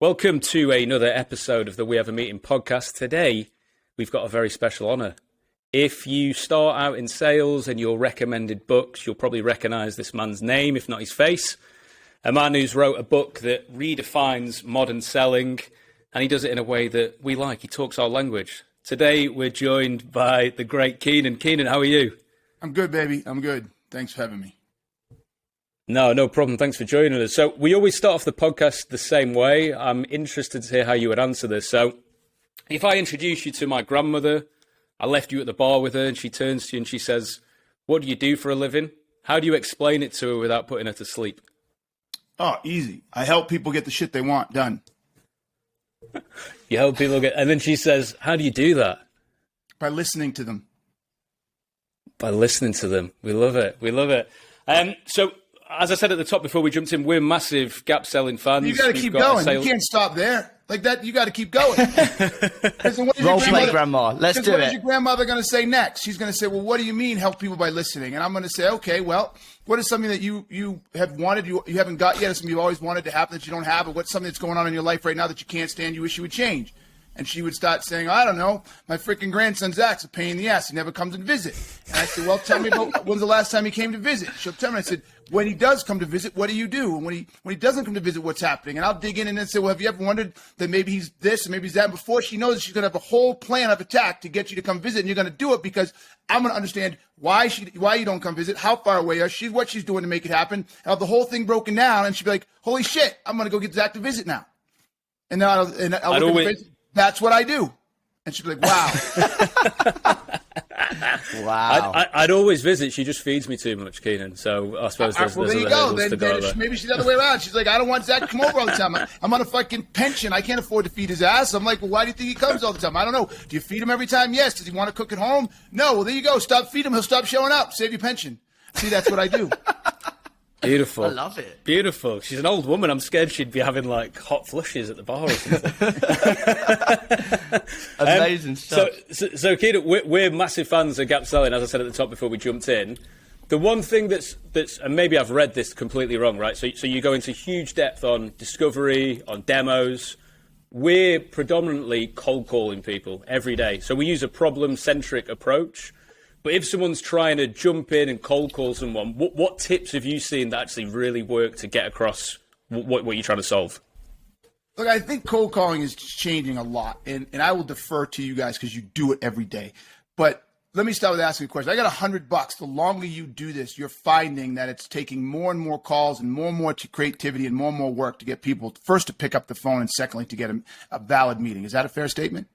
Welcome to another episode of the We Have a Meeting podcast. Today, we've got a very special honour. If you start out in sales and you're recommended books, you'll probably recognise this man's name, if not his face. A man who's wrote a book that redefines modern selling, and he does it in a way that we like. He talks our language. Today, we're joined by the great Keenan. Keenan, how are you? I'm good, baby. I'm good. Thanks for having me. No problem. Thanks for joining us. So we always start off the podcast the same way. I'm interested to hear how you would answer this. So if I introduce you to my grandmother, I left you at the bar with her, and she turns to you and she says, "What do you do for a living?" How do you explain it to her without putting her to sleep? Oh, easy. I help people get the shit they want done. You help people get... And then she says, "How do you do that?" By listening to them. By listening to them. We love it. We love it. So... As I said at the top before we jumped in, we're massive gap selling fans. You got to keep going. You can't stop there. Like that, you got to keep going. Role play, Grandma. Let's do it. What is your grandmother going to say next? She's going to say, well, what do you mean help people by listening? And I'm going to say, okay, well, what is something that you have wanted, you haven't got yet, or something you've always wanted to happen that you don't have, or what's something that's going on in your life right now that you can't stand, you wish you would change? And she would start saying, I don't know, my freaking grandson Zach's a pain in the ass. He never comes and visit. And I said, well, tell me about when's the last time he came to visit? She'll tell me. I said, when he does come to visit, what do you do? And when he doesn't come to visit, what's happening? And I'll dig in and then say, well, have you ever wondered that maybe he's this and maybe he's that? And before she knows it, she's going to have a whole plan of attack to get you to come visit. And you're going to do it because I'm going to understand why you don't come visit, how far away what she's doing to make it happen. I'll have the whole thing broken down. And she'll be like, holy shit, I'm going to go get Zach to visit now. And then I'll look at the face. That's what I do. And she'd be like, wow. Wow. I'd always visit. She just feeds me too much, Keenan. So I suppose there's there you go. Then maybe she's the other way around. She's like, I don't want Zach to come over all the time. I'm on a fucking pension. I can't afford to feed his ass. I'm like, well, why do you think he comes all the time? I don't know. Do you feed him every time? Yes. Does he want to cook at home? No. Well, there you go. Stop feeding him. He'll stop showing up. Save your pension. See, that's what I do. Beautiful. I love it. Beautiful. She's an old woman. I'm scared she'd be having like hot flushes at the bar or something. Amazing stuff. So Keenan, we're massive fans of gap selling, as I said at the top before we jumped in. The one thing that's and maybe I've read this completely wrong, right? So you go into huge depth on discovery, on demos. We're predominantly cold calling people every day. So we use a problem-centric approach. But if someone's trying to jump in and cold call someone, what tips have you seen that actually really work to get across what you're trying to solve? Look, I think cold calling is changing a lot, and I will defer to you guys because you do it every day. But let me start with asking a question. I got $100. The longer you do this, you're finding that it's taking more and more calls and more creativity and more work to get people, first, to pick up the phone, and secondly, to get a valid meeting. Is that a fair statement?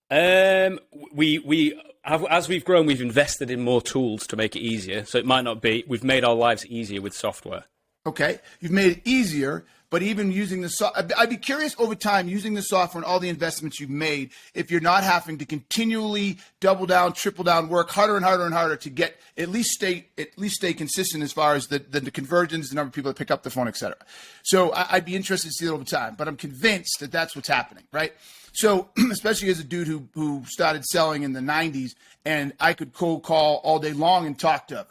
We have, as we've grown, we've invested in more tools to make it easier. So it might not be, we've made our lives easier with software. Okay. You've made it easier, but even using I'd be curious over time, using the software and all the investments you've made, if you're not having to continually double down, triple down, work harder and harder and harder to get, at least stay consistent as far as the conversions, the number of people that pick up the phone, et cetera. So I'd be interested to see it over time, but I'm convinced that that's what's happening, right? So especially as a dude who started selling in the 90s, and I could cold call all day long and talk to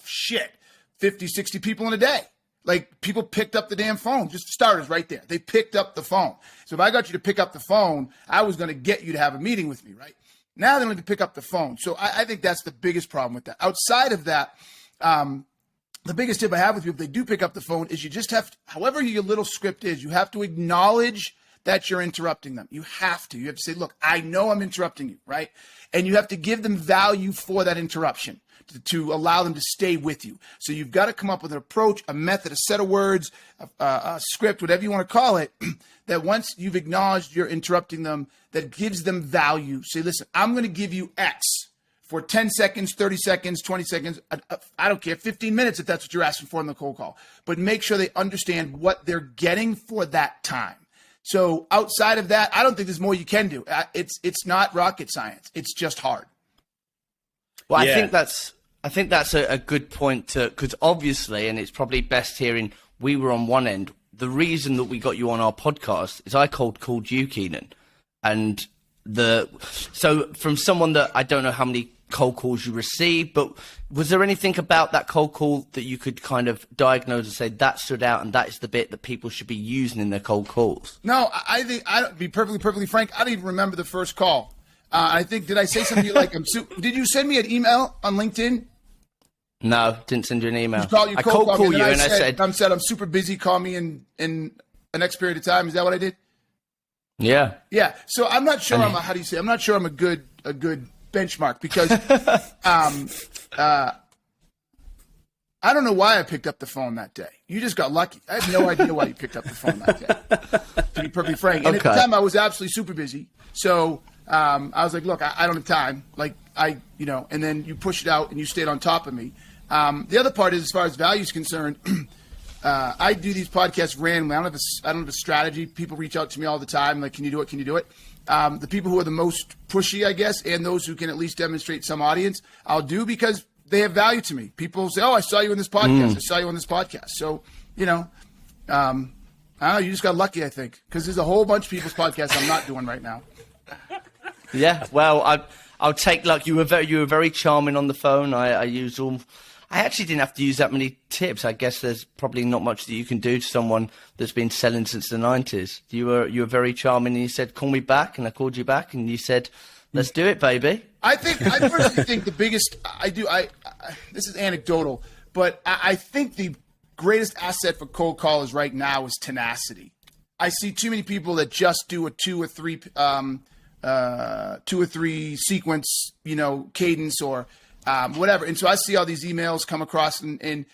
50, 60 people in a day. Like, people picked up the damn phone, just starters right there. They picked up the phone. So if I got you to pick up the phone, I was going to get you to have a meeting with me, right? Now they don't need to pick up the phone. So I think that's the biggest problem with that. Outside of that, the biggest tip I have with people, if they do pick up the phone, is you just have to, however your little script is, you have to acknowledge that you're interrupting them. You have to say, look, I know I'm interrupting you, right? And you have to give them value for that interruption to allow them to stay with you. So you've got to come up with an approach, a method, a set of words, a script, whatever you want to call it, that once you've acknowledged you're interrupting them, that gives them value. Say, listen, I'm going to give you X for 10 seconds, 30 seconds, 20 seconds. I don't care, 15 minutes if that's what you're asking for in the cold call. But make sure they understand what they're getting for that time. So outside of that, I don't think there's more you can do. It's not rocket science. It's just hard. Well, yeah. I think that's a good point because obviously, and it's probably best hearing, we were on one end. The reason that we got you on our podcast is I called you, Keenan, and so from someone that I don't know how many cold calls you received, but was there anything about that cold call that you could kind of diagnose and say that stood out and that is the bit that people should be using in their cold calls? No, I think, to be perfectly frank, I don't even remember the first call. I think, did I say something like, did you send me an email on LinkedIn? No, didn't send you an email. I cold called you and I said, I'm super busy, call me in the next period of time. Is that what I did? Yeah. Yeah. So I'm not sure I'm not sure I'm a good benchmark because I don't know why I picked up the phone that day. You just got lucky. I have no idea why you picked up the phone that day, to be perfectly frank. And at the time I was absolutely super busy. So I was like, look, I don't have time. Like and then you push it out and you stayed on top of me. The other part is, as far as value is concerned, I do these podcasts randomly. I don't have a strategy. People reach out to me all the time. Like, can you do it? Can you do it? The people who are the most pushy, I guess, and those who can at least demonstrate some audience, I'll do because they have value to me. People say, oh, I saw you in this podcast. I saw you on this podcast. So, I don't know. You just got lucky, I think, because there's a whole bunch of people's podcasts I'm not doing right now. Yeah, well, I'll take luck. You were very charming on the phone. I actually didn't have to use that many tips. I guess there's probably not much that you can do to someone that's been selling since the 90s. You were very charming, and you said, call me back, and I called you back, and you said, let's do it, baby. I personally think the biggest, this is anecdotal, but I think the greatest asset for cold callers right now is tenacity. I see too many people that just do a two or three sequence, cadence or whatever. And so I see all these emails come across and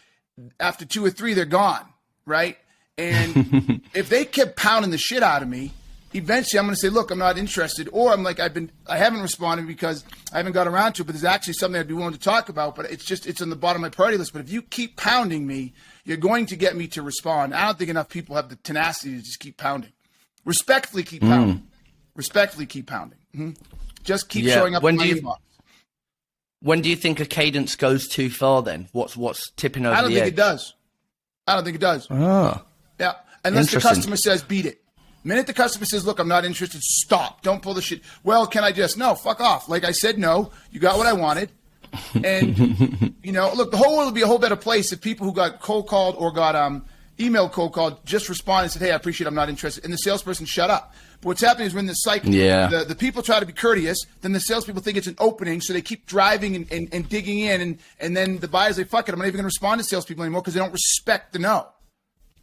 after two or three, they're gone. Right. And if they kept pounding the shit out of me, eventually I'm going to say, look, I'm not interested. Or I'm like, I haven't responded because I haven't got around to it, but there's actually something I'd be willing to talk about, but it's on the bottom of my priority list. But if you keep pounding me, you're going to get me to respond. I don't think enough people have the tenacity to just keep pounding. Respectfully keep pounding. Respectfully keep pounding. Mm-hmm. Just keep showing up in my inbox. When do you think a cadence goes too far then? What's tipping over the edge? I don't think it does. Oh. Yeah. Unless the customer says beat it. The minute the customer says, look, I'm not interested, stop. Don't pull the shit. Well, can I just? No, fuck off. Like I said, no. You got what I wanted. And, look, the whole world would be a whole better place if people who got cold called or got email cold called just responded and said, hey, I appreciate it, I'm not interested. And the salesperson shut up. But what's happening is when the cycle, the people try to be courteous, then the salespeople think it's an opening, so they keep driving and digging in, and then the buyers say, fuck it, I'm not even going to respond to salespeople anymore because they don't respect the no.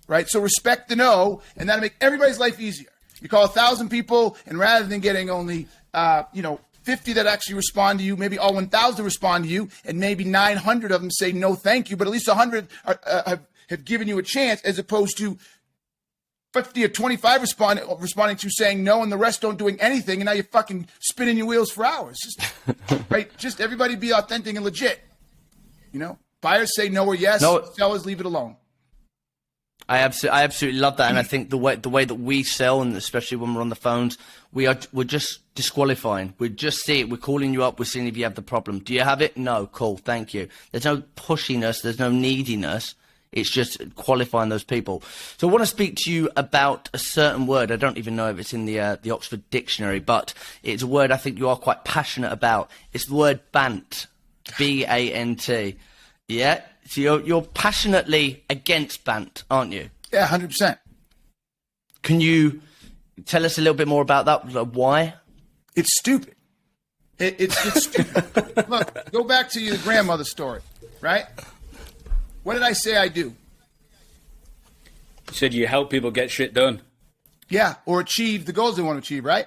Right? So respect the no, and that'll make everybody's life easier. You call 1,000 people, and rather than getting only 50 that actually respond to you, maybe all 1,000 respond to you, and maybe 900 of them say no thank you, but at least 100 have given you a chance, as opposed to 50 or 25 responding to saying no, and the rest don't doing anything, and now you're fucking spinning your wheels for hours. Right? Just everybody be authentic and legit. Buyers say no or yes. No. Sellers leave it alone. I absolutely love that, and I think the way that we sell, and especially when we're on the phones, we're just disqualifying. We just see it. We're calling you up. We're seeing if you have the problem. Do you have it? No. Cool. Thank you. There's no pushiness. There's no neediness. It's just qualifying those people. So I want to speak to you about a certain word. I don't even know if it's in the Oxford Dictionary, but it's a word I think you are quite passionate about. It's the word BANT. BANT. Yeah. So you're passionately against BANT, aren't you? Yeah, 100%. Can you tell us a little bit more about that? Like, why? It's stupid. It's stupid. Look, go back to your grandmother story, right? What did I say I do? You said you help people get shit done. Yeah, or achieve the goals they want to achieve, right?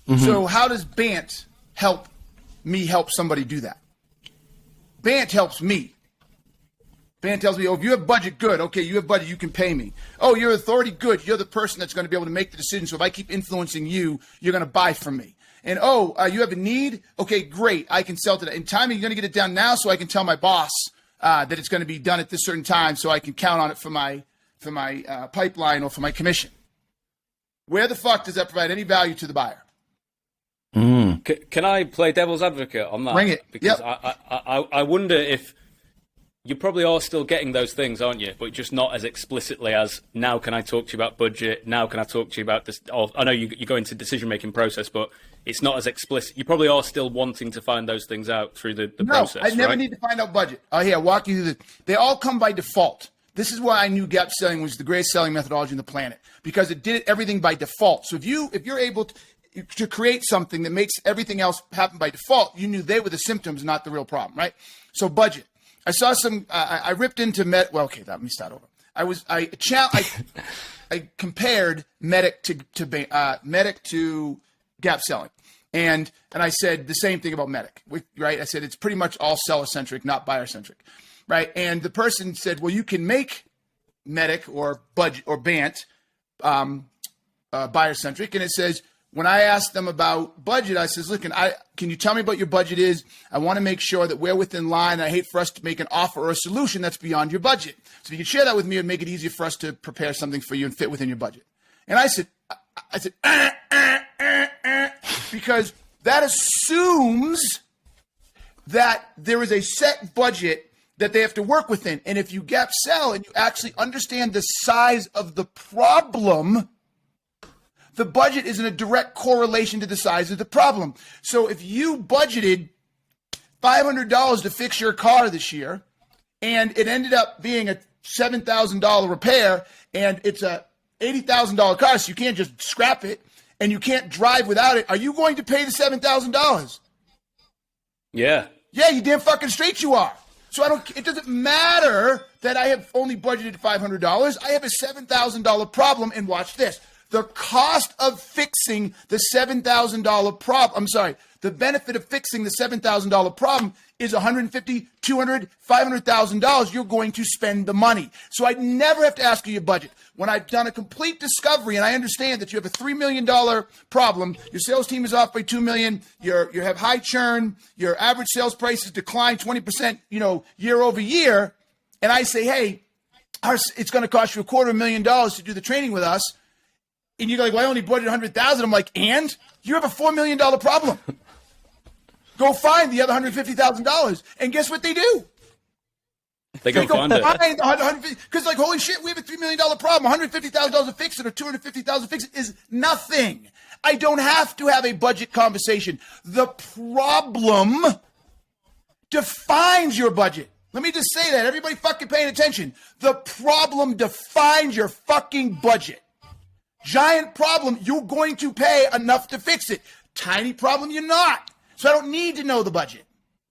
Mm-hmm. So how does BANT help me help somebody do that? BANT helps me. BANT tells me, oh, if you have budget, good. Okay, you have budget, you can pay me. Oh, you're authority, good. You're the person that's going to be able to make the decision. So if I keep influencing you, you're going to buy from me. And, you have a need? Okay, great. I can sell to that. In time, you're going to get it down now so I can tell my boss that it's going to be done at this certain time so I can count on it for my pipeline or for my commission. Where the fuck does that provide any value to the buyer? Can I play devil's advocate on that? Bring it. Because yep. I wonder if you probably are still getting those things, aren't you? But just not as explicitly as, now can I talk to you about budget? Now can I talk to you about this? Or, I know you go into decision-making process, but it's not as explicit. You probably are still wanting to find those things out through the process, I never right? need to find out budget. Here, walk you through this. They all come by default. This is why I knew gap selling was the greatest selling methodology on the planet, because it did everything by default. So if you're able to create something that makes everything else happen by default, you knew they were the symptoms, not the real problem, right? So budget. I saw I ripped into let me start over. I compared Medic to gap selling. And I said the same thing about Medic, right? I said it's pretty much all seller-centric, not buyer-centric, right? And the person said, well, you can make Medic or budget or Bant buyer-centric. And it says, when I asked them about budget, I says, look, can you tell me what your budget is? I want to make sure that we're within line. I hate for us to make an offer or a solution that's beyond your budget. So if you can share that with me and make it easier for us to prepare something for you and fit within your budget. And I said, because that assumes that there is a set budget that they have to work within. And if you gap sell and you actually understand the size of the problem, the budget is in a direct correlation to the size of the problem. So if you budgeted $500 to fix your car this year, and it ended up being a $7,000 repair, and it's a $80,000 car, so you can't just scrap it, and you can't drive without it, are you going to pay the $7,000? Yeah. Yeah, you damn fucking straight you are. So it doesn't matter that I have only budgeted $500. I have a $7,000 problem, and watch this. The cost of fixing the $7,000 problem, the benefit of fixing the $7,000 problem is $150,000, $200,000, $500,000. You're going to spend the money. So I never have to ask you your budget. When I've done a complete discovery and I understand that you have a $3 million problem, your sales team is off by $2 million, you have high churn, your average sales prices decline 20%, year over year, and I say, hey, it's going to cost you $250,000 to do the training with us. And you're like, well, I only budgeted $100,000. I'm like, and you have a $4 million problem. Go find the other $150,000. And guess what they do? They go find it. Because like, holy shit, we have a $3 million problem. $150,000 to fix it or $250,000 to fix it is nothing. I don't have to have a budget conversation. The problem defines your budget. Let me just say that. Everybody fucking paying attention. The problem defines your fucking budget. Giant problem, you're going to pay enough to fix it. Tiny problem, you're not. So I don't need to know the budget.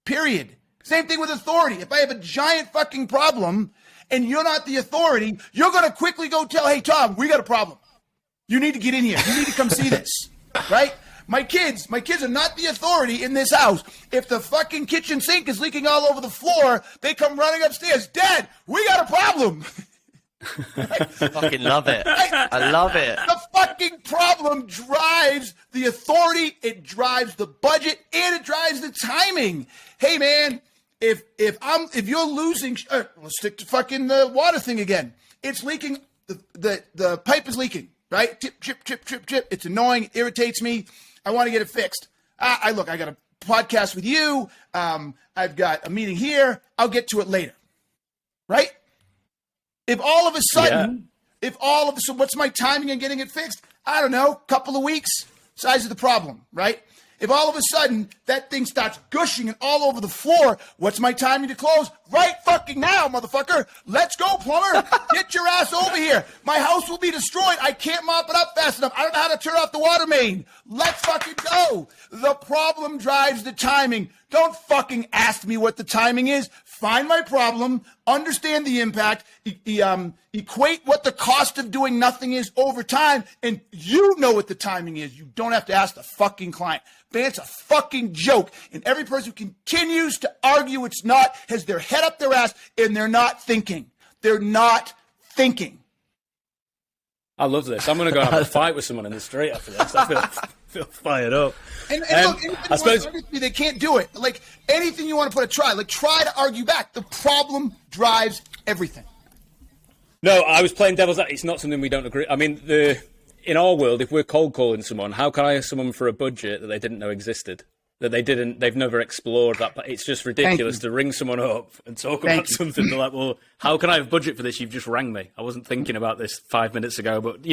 Period. Same thing with authority. If I have a giant fucking problem and you're not the authority, you're going to quickly go tell, hey, Tom, we got a problem. You need to get in here. You need to come see this. Right? My kids are not the authority in this house. If the fucking kitchen sink is leaking all over the floor, they come running upstairs. Dad, we got a problem. Right? Fucking love it. Right? I love it. The fucking problem drives the authority, it drives the budget, and it drives the timing. Hey man, if you're losing, let's stick to fucking the water thing again. It's leaking. The pipe is leaking. Right? Tip, chip, chip, chip, chip. It's annoying. It irritates me. I want to get it fixed. I got a podcast with you. I've got a meeting here. I'll get to it later. Right? If all of a sudden, what's my timing in getting it fixed? I don't know, couple of weeks, size of the problem, right? If all of a sudden that thing starts gushing and all over the floor, what's my timing to close? Right fucking now, motherfucker. Let's go, plumber. Get your ass over here. My house will be destroyed. I can't mop it up fast enough. I don't know how to turn off the water main. Let's fucking go. The problem drives the timing. Don't fucking ask me what the timing is. Find my problem, understand the impact, equate what the cost of doing nothing is over time, and you know what the timing is. You don't have to ask the fucking client. It's a fucking joke. And every person who continues to argue it's not has their head up their ass and they're not thinking. They're not thinking. I love this. I'm going to go have a fight with someone in the street after this. I feel fired up. And look, I suppose they can't do it. Like anything you want to put a try, like try to argue back. The problem drives everything. No, I was playing devil's advocate. It's not something we don't agree. I mean, in our world, if we're cold calling someone, how can I ask someone for a budget that they didn't know existed? that they've never explored that. It's just ridiculous to ring someone up and talk about something. They're like, well, how can I have budget for this? You've just rang me. I wasn't thinking about this 5 minutes ago, but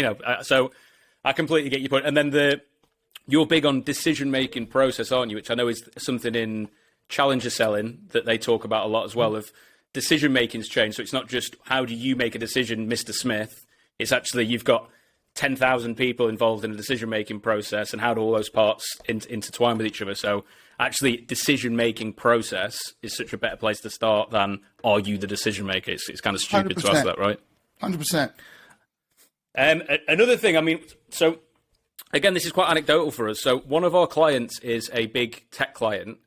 so I completely get your point. And then you're big on decision-making process, aren't you? Which I know is something in challenger selling that they talk about a lot as well, of decision-making's changed. So it's not just how do you make a decision, Mr. Smith. It's actually you've got 10,000 people involved in the decision-making process, and how do all those parts intertwine with each other? So actually, decision-making process is such a better place to start than are you the decision-maker? It's kind of stupid 100%. to ask that, right? 100%. Another thing, I mean, so again, this is quite anecdotal for us. So one of our clients is a big tech client,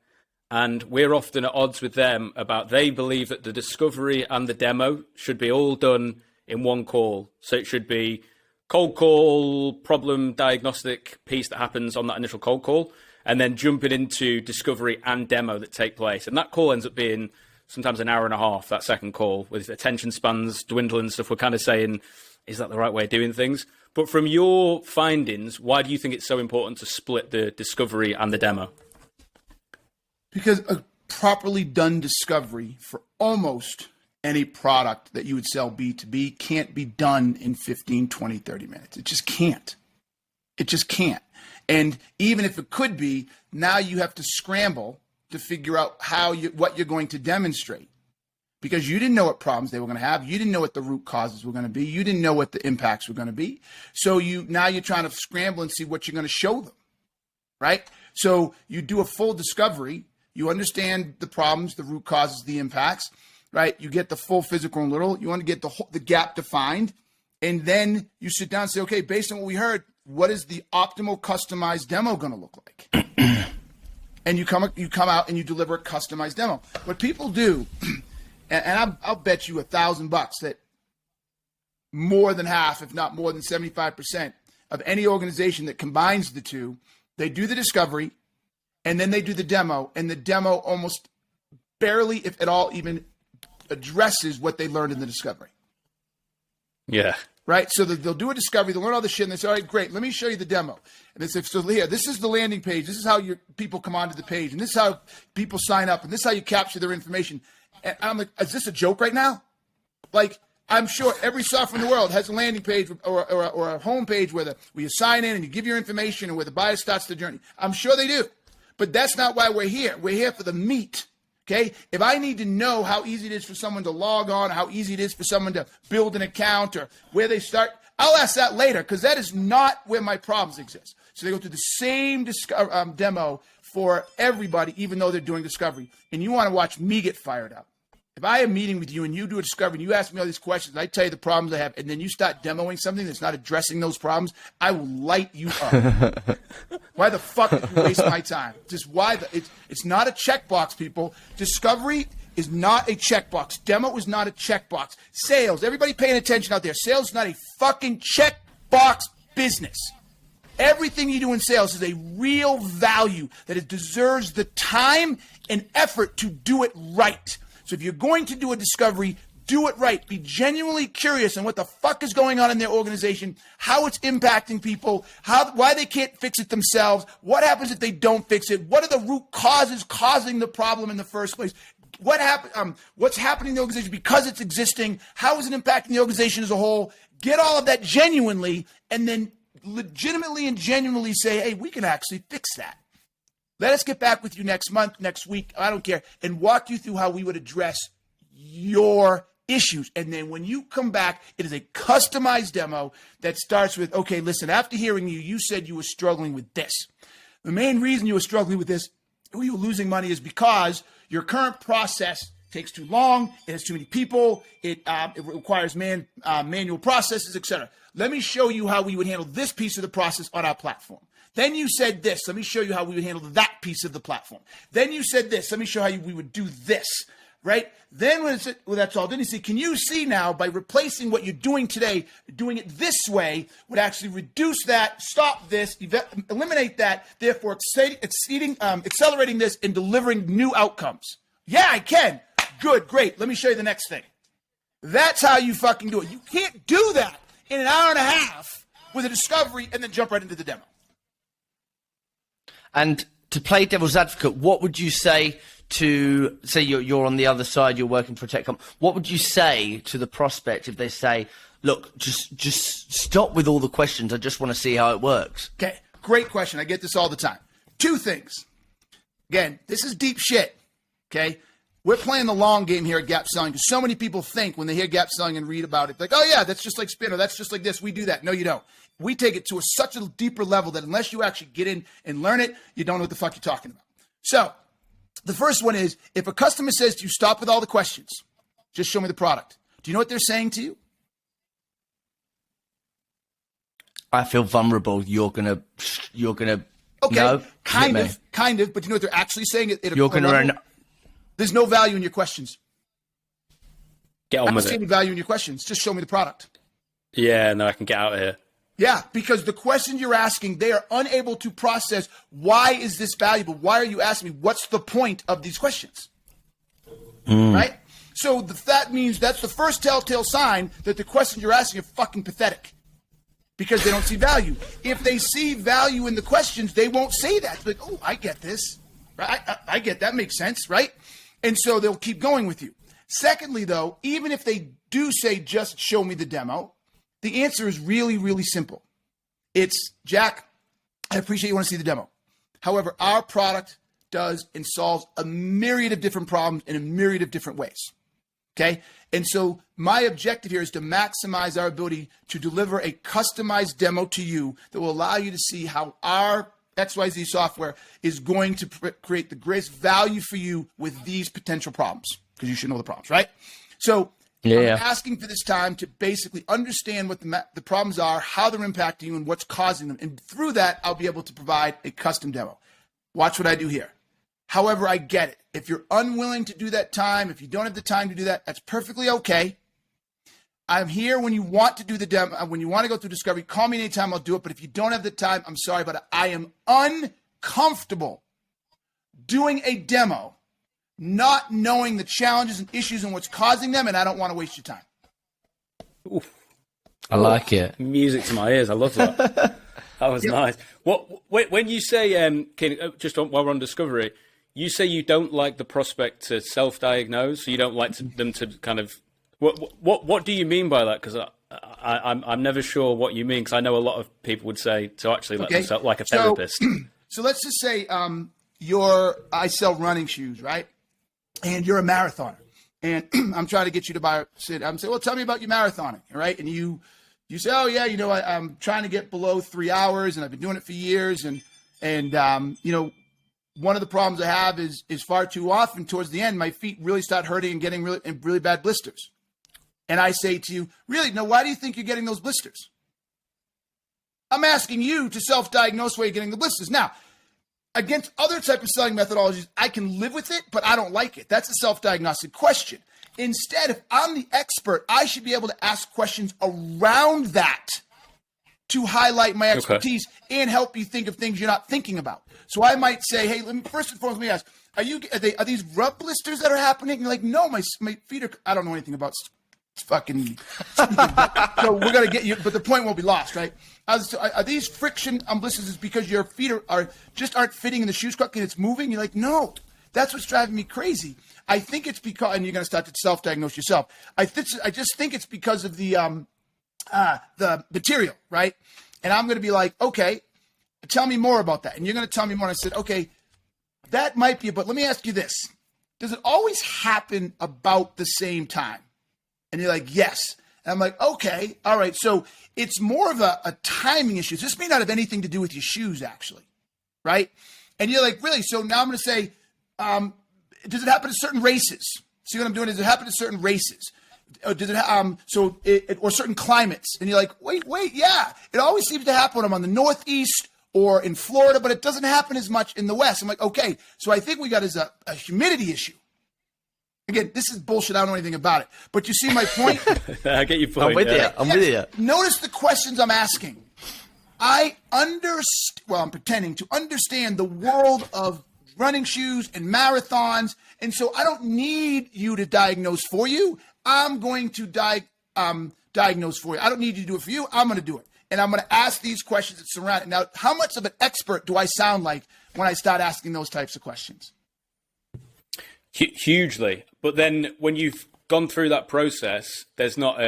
and we're often at odds with them about they believe that the discovery and the demo should be all done in one call. So it should be cold call, problem diagnostic piece that happens on that initial cold call, and then jumping into discovery and demo that take place. And that call ends up being sometimes an hour and a half, that second call, with attention spans dwindling and stuff. We're kind of saying, is that the right way of doing things? But from your findings, why do you think it's so important to split the discovery and the demo? Because a properly done discovery for almost any product that you would sell B2B can't be done in 15, 20, 30 minutes. It just can't. It just can't. And even if it could be, now you have to scramble to figure out what you're going to demonstrate. Because you didn't know what problems they were going to have. You didn't know what the root causes were going to be. You didn't know what the impacts were going to be. So now you're trying to scramble and see what you're going to show them, right? So you do a full discovery. You understand the problems, the root causes, the impacts, right? You get the full physical and literal. You want to get the gap defined. And then you sit down and say, okay, based on what we heard, what is the optimal customized demo going to look like? And you come out and you deliver a customized demo. What people do, and I'll bet you $1,000 that more than half, if not more than 75% of any organization that combines the two, they do the discovery and then they do the demo, and the demo almost barely, if at all, even addresses what they learned in the discovery. Yeah. Right? So they'll do a discovery, they'll learn all this shit, and they say, all right, great, let me show you the demo. And they say, so here, this is the landing page, this is how your people come onto the page, and this is how people sign up, and this is how you capture their information. And I'm like, is this a joke right now? Like, I'm sure every software in the world has a landing page or a home page where you sign in and you give your information and where the buyer starts the journey. I'm sure they do. But that's not why we're here. We're here for the meat. Okay, if I need to know how easy it is for someone to log on, how easy it is for someone to build an account or where they start, I'll ask that later, because that is not where my problems exist. So they go through the same demo for everybody, even though they're doing discovery. And you want to watch me get fired up. If I have a meeting with you and you do a discovery and you ask me all these questions, and I tell you the problems I have, and then you start demoing something that's not addressing those problems, I will light you up. Why the fuck did you waste my time? Just why? It's not a checkbox, people. Discovery is not a checkbox. Demo is not a checkbox. Sales, everybody paying attention out there. Sales is not a fucking checkbox business. Everything you do in sales is a real value that it deserves the time and effort to do it right. So if you're going to do a discovery, do it right. Be genuinely curious on what the fuck is going on in their organization, how it's impacting people, why they can't fix it themselves, what happens if they don't fix it, what are the root causes causing the problem in the first place, what's happening in the organization because it's existing, how is it impacting the organization as a whole. Get all of that genuinely, and then legitimately and genuinely say, hey, we can actually fix that. Let us get back with you next month, next week, I don't care, and walk you through how we would address your issues. And then when you come back, it is a customized demo that starts with, okay, listen, after hearing you, you said you were struggling with this. The main reason you were struggling with this, you were losing money, is because your current process takes too long, it has too many people, it requires manual processes, etc. Let me show you how we would handle this piece of the process on our platform. Then you said this. Let me show you how we would handle that piece of the platform. Then you said this. Let me show how we would do this, right? Then when it's, well, that's all. Then you say, can you see now by replacing what you're doing today, doing it this way would actually reduce that, stop this, eliminate that, therefore accelerating this and delivering new outcomes. Yeah, I can. Good, great. Let me show you the next thing. That's how you fucking do it. You can't do that in an hour and a half with a discovery and then jump right into the demo. And to play devil's advocate, what would you say to, say you're on the other side, you're working for a tech company, what would you say to the prospect if they say, look, just stop with all the questions, I just want to see how it works? Okay, great question. I get this all the time. Two things. Again, this is deep shit, okay? We're playing the long game here at Gap Selling because so many people think when they hear Gap Selling and read about it, like, oh yeah, that's just like Spinner, that's just like this, we do that. No, you don't. We take it to such a deeper level that unless you actually get in and learn it, you don't know what the fuck you're talking about. So the first one is, if a customer says to you, stop with all the questions, just show me the product. Do you know what they're saying to you? I feel vulnerable. You're gonna. Okay, no, kind of. But you know what they're actually saying? You're gonna earn. There's no value in your questions. Get on I don't with see it. any value in your questions. Just show me the product. Yeah, no, I can get out of here. Yeah, because the questions you're asking, they are unable to process. Why is this valuable? Why are you asking me? What's the point of these questions? Right? So that means that's the first telltale sign that the questions you're asking are fucking pathetic. Because they don't see value. If they see value in the questions, they won't say that. It's like, oh, I get this. Right? I get that. Makes sense, right? And so they'll keep going with you. Secondly, though, even if they do say, just show me the demo, the answer is really, really simple. It's, Jack, I appreciate you want to see the demo. However, our product does and solves a myriad of different problems in a myriad of different ways. Okay? And so my objective here is to maximize our ability to deliver a customized demo to you that will allow you to see how our XYZ software is going to create the greatest value for you with these potential problems, because you should know the problems, right? So I'm asking for this time to basically understand what the problems are, how they're impacting you, and what's causing them. And through that, I'll be able to provide a custom demo. Watch what I do here. However, I get it. If you're unwilling to do that time, if you don't have the time to do that, that's perfectly okay. I'm here when you want to do the demo, when you want to go through discovery. Call me anytime, I'll do it. But if you don't have the time, I'm sorry, but I am uncomfortable doing a demo, not knowing the challenges and issues and what's causing them, and I don't want to waste your time. Oof. I like it. Music to my ears. I love that. That was nice. When you say, Keenan, just while we're on discovery, you say you don't like the prospect to self-diagnose, so you don't like them to kind of. What do you mean by that? Because I'm never sure what you mean. Because I know a lot of people would say to actually let themselves like a therapist. So let's just say I sell running shoes, right? And you're a marathoner, and I'm trying to get you to buy. I'm saying, well, tell me about your marathoning, right? And you say, oh yeah, I'm trying to get below 3 hours, and I've been doing it for years, and one of the problems I have is far too often towards the end, my feet really start hurting and getting really bad blisters. And I say to you, really? Now, why do you think you're getting those blisters? I'm asking you to self-diagnose why you're getting the blisters. Now, against other type of selling methodologies, I can live with it, but I don't like it. That's a self-diagnostic question. Instead, if I'm the expert, I should be able to ask questions around that to highlight my expertise and help you think of things you're not thinking about. So I might say, hey, first and foremost, let me ask, are these rub blisters that are happening? And you're like, no, my feet are, I don't know anything about fucking, so we're going to get you, but the point won't be lost, right? Are these friction blisters is because your feet are just aren't fitting in the shoes correctly and it's moving? You're like, no, that's what's driving me crazy. I think it's because, and you're going to start to self-diagnose yourself. I just think it's because of the material, right? And I'm going to be like, okay, tell me more about that. And you're going to tell me more. And I said, okay, that might be, but let me ask you this. Does it always happen about the same time? And you're like, yes. And I'm like, okay, all right. So it's more of a timing issue. This may not have anything to do with your shoes, actually, right? And you're like, really? So now I'm going to say, does it happen at certain races? See what I'm doing? Does it happen at certain races? Does it or certain climates? And you're like, wait, yeah. It always seems to happen when I'm on the Northeast or in Florida, but it doesn't happen as much in the West. I'm like, okay, so I think we got is a humidity issue. Again, this is bullshit. I don't know anything about it. But you see my point? I get your point. I'm with you. Notice the questions I'm asking. I'm pretending to understand the world of running shoes and marathons. And so I don't need you to diagnose for you. I'm going to diagnose for you. I don't need you to do it for you. I'm going to do it. And I'm going to ask these questions that surround it. Now, how much of an expert do I sound like when I start asking those types of questions? Hugely. But then when you've gone through that process, there's not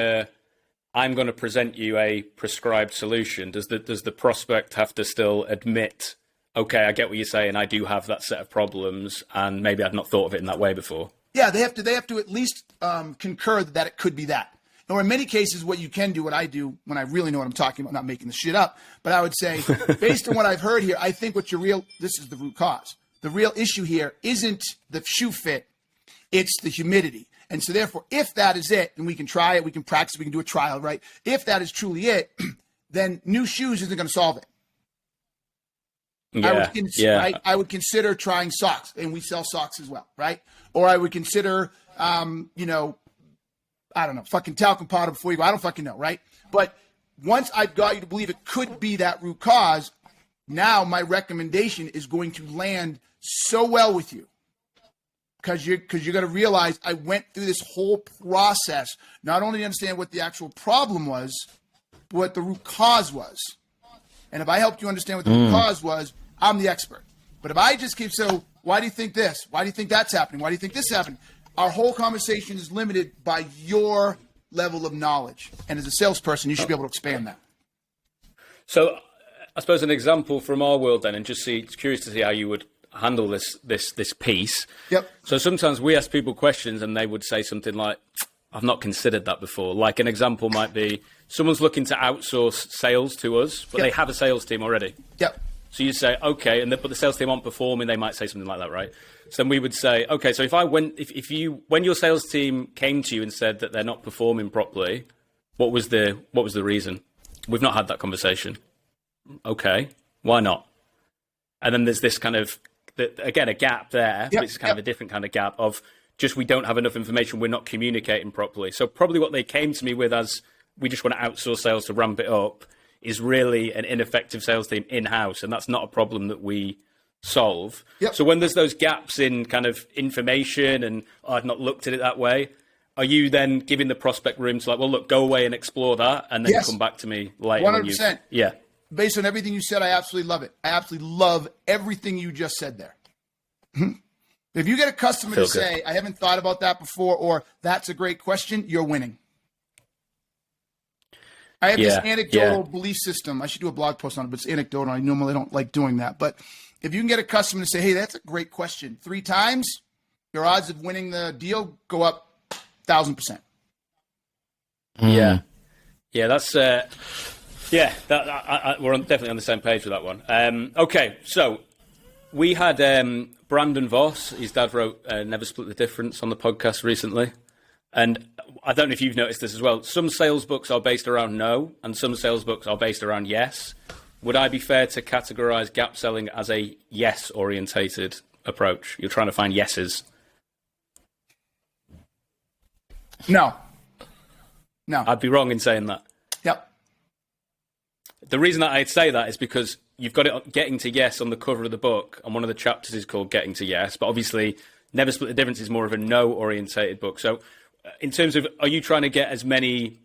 I'm going to present you a prescribed solution. Does the prospect have to still admit, okay, I get what you're saying, I do have that set of problems, and maybe I'd not thought of it in that way before? Yeah, they have to at least concur that it could be that. Or in many cases, what you can do, what I do when I really know what I'm talking about, not making the shit up, but I would say, based on what I've heard here, I think this is the root cause. The real issue here isn't the shoe fit, it's the humidity. And so therefore, if that is it, and we can try it, we can practice, we can do a trial, right? If that is truly it, then new shoes isn't going to solve it. Yeah, right? I would consider trying socks, and we sell socks as well, right? Or I would consider, I don't know, fucking talcum powder before you go. I don't fucking know, right? But once I've got you to believe it could be that root cause, now my recommendation is going to land so well with you. Because you're going to realize I went through this whole process, not only to understand what the actual problem was, but what the root cause was. And if I helped you understand what the root cause was, I'm the expert. But if I just keep, so why do you think this? Why do you think that's happening? Why do you think this happened? Our whole conversation is limited by your level of knowledge. And as a salesperson, you should be able to expand that. So I suppose an example from our world then, and curious to see how you would handle this piece. Yep. So sometimes we ask people questions and they would say something like, I've not considered that before. Like an example might be someone's looking to outsource sales to us, but they have a sales team already. Yep. So you say, okay, but the sales team aren't performing. They might say something like that, right? So then we would say, okay, so when your sales team came to you and said that they're not performing properly, what was the reason? We've not had that conversation. Okay, why not? And then there's this kind of, again, a gap there. But it's kind of a different kind of gap of just we don't have enough information. We're not communicating properly. So probably what they came to me with as we just want to outsource sales to ramp it up is really an ineffective sales team in-house. And that's not a problem that we solve. Yep. So when there's those gaps in kind of information and I've not looked at it that way, are you then giving the prospect room to like, well, look, go away and explore that and then come back to me later? 100%. Yeah. Based on everything you said, I absolutely love it. I absolutely love everything you just said there. If you get a customer to say, I haven't thought about that before, or that's a great question, you're winning. I have this anecdotal belief system. I should do a blog post on it, but it's anecdotal. I normally don't like doing that. But if you can get a customer to say, hey, that's a great question 3 times, your odds of winning the deal go up 1,000%. Yeah. Yeah, that's... we're definitely on the same page with that one. Okay, so we had Brandon Voss. His dad wrote Never Split the Difference on the podcast recently. And I don't know if you've noticed this as well. Some sales books are based around no, and some sales books are based around yes. Would I be fair to categorize gap selling as a yes-orientated approach? You're trying to find yeses. No. I'd be wrong in saying that. Yep. The reason that I'd say that is because you've got it getting to yes on the cover of the book, and one of the chapters is called Getting to Yes. But obviously, Never Split the Difference is more of a no-orientated book. So in terms of, are you trying to get as many,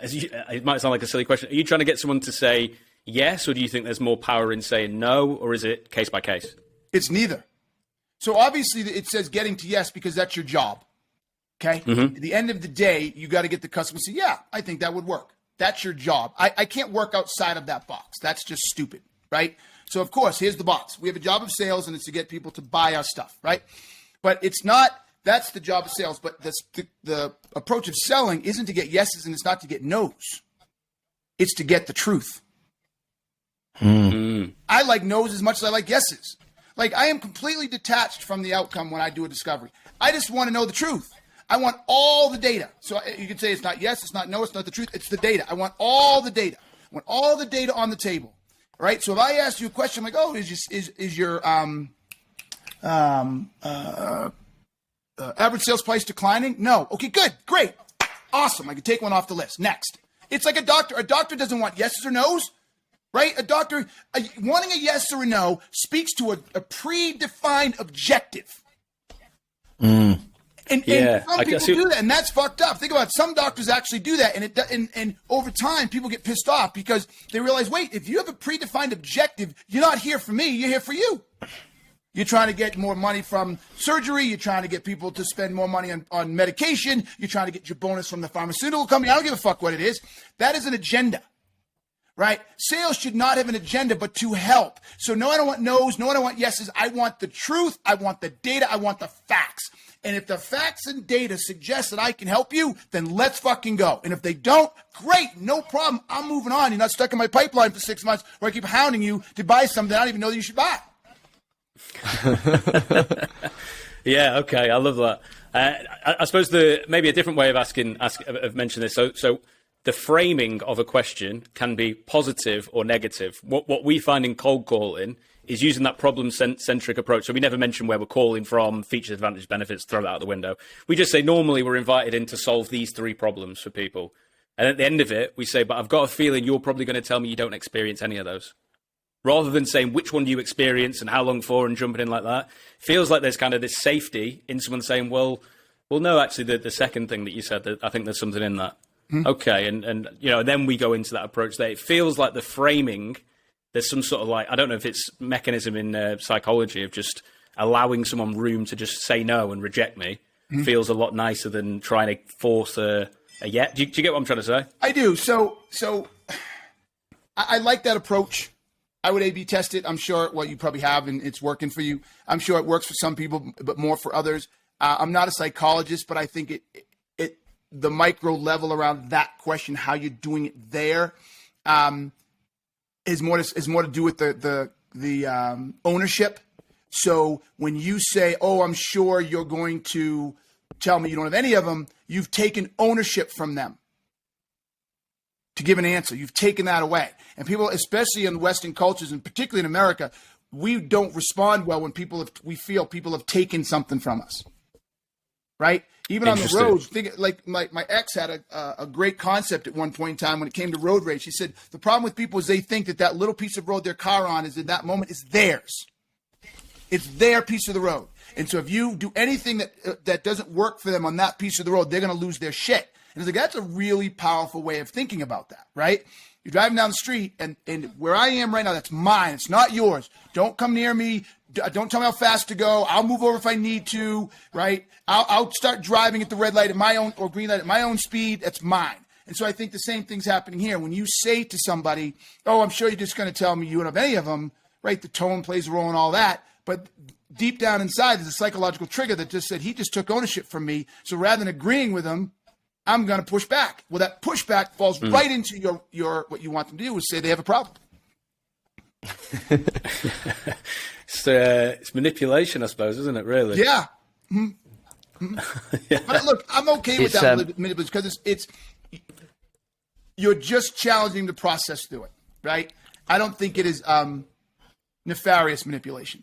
it might sound like a silly question, are you trying to get someone to say yes, or do you think there's more power in saying no, or is it case by case? It's neither. So obviously it says getting to yes because that's your job. Okay? Mm-hmm. At the end of the day, you got to get the customer to say, yeah, I think that would work. That's your job. I can't work outside of that box. That's just stupid, right? So, of course, here's the box. We have a job of sales, and it's to get people to buy our stuff, right? But it's not, that's the job of sales. But the approach of selling isn't to get yeses, and it's not to get nos. It's to get the truth. Mm. I like nos as much as I like yeses. Like, I am completely detached from the outcome when I do a discovery. I just want to know the truth. I want all the data. So you can say it's not yes, it's not no, it's not the truth. It's the data. I want all the data. I want all the data on the table. Right? So if I ask you a question like, oh, is your average sales price declining? No. Okay, good. Great. Awesome. I can take one off the list. Next. It's like a doctor. A doctor doesn't want yeses or nos. Right? A doctor wanting a yes or a no speaks to a predefined objective. Mm. And Yeah, some I people guess do that, and that's fucked up. Think about it. Some doctors actually do that, and over time, people get pissed off because they realize, wait, if you have a predefined objective, you're not here for me, you're here for you. You're trying to get more money from surgery. You're trying to get people to spend more money on medication. You're trying to get your bonus from the pharmaceutical company. I don't give a fuck what it is. That is an agenda. Right? Sales should not have an agenda, but to help. So no, I don't want no's. No, I don't want yeses. I want the truth. I want the data. I want the facts. And if the facts and data suggest that I can help you, then let's fucking go. And if they don't, great, no problem. I'm moving on. You're not stuck in my pipeline for 6 months where I keep hounding you to buy something I don't even know that you should buy. Yeah, okay, I love that. I suppose maybe a different way of mentioning this. So the framing of a question can be positive or negative. What we find in cold calling is using that problem-centric approach. So we never mention where we're calling from, features, advantages, benefits, throw that out the window. We just say normally we're invited in to solve these 3 problems for people. And at the end of it, we say, but I've got a feeling you're probably going to tell me you don't experience any of those. Rather than saying which one do you experience and how long for and jumping in like that, feels like there's kind of this safety in someone saying, well, no, actually, the second thing that you said, that I think there's something in that. Mm-hmm. Okay, and then we go into that approach there. It feels like the framing, there's some sort of I don't know if it's mechanism in psychology of just allowing someone room to just say no and reject me, feels a lot nicer than trying to force a yeah. Do you get what I'm trying to say? I do. So I like that approach. I would A/B test it. I'm sure you probably have, and it's working for you. I'm sure it works for some people, but more for others. I'm not a psychologist, but I think the micro level around that question, how you're doing it there, is more to do with the ownership. So when you say, "Oh, I'm sure you're going to tell me you don't have any of them," you've taken ownership from them to give an answer. You've taken that away. And people, especially in Western cultures, and particularly in America, we don't respond well when we feel people have taken something from us. Right? Even on the roads, like my ex had a great concept at one point in time when it came to road rage. She said, the problem with people is they think that little piece of road their car on is in that moment is theirs. It's their piece of the road. And so if you do anything that doesn't work for them on that piece of the road, they're going to lose their shit. And it's like, that's a really powerful way of thinking about that, right? You're driving down the street, and where I am right now, that's mine. It's not yours. Don't come near me. Don't tell me how fast to go. I'll move over if I need to, right? I'll start driving at the red light at my own, or green light at my own speed. That's mine. And so I think the same thing's happening here. When you say to somebody, "Oh, I'm sure you're just going to tell me you don't have any of them," right? The tone plays a role and all that. But deep down inside, there's a psychological trigger that just said, he just took ownership from me. So rather than agreeing with him, I'm going to push back. Well, that pushback falls right into your what you want them to do, is say they have a problem. It's manipulation, I suppose, isn't it, really? Yeah. Mm-hmm. Yeah. But look, I'm okay with that manipulation because it's you're just challenging the process through it, right? I don't think it is nefarious manipulation.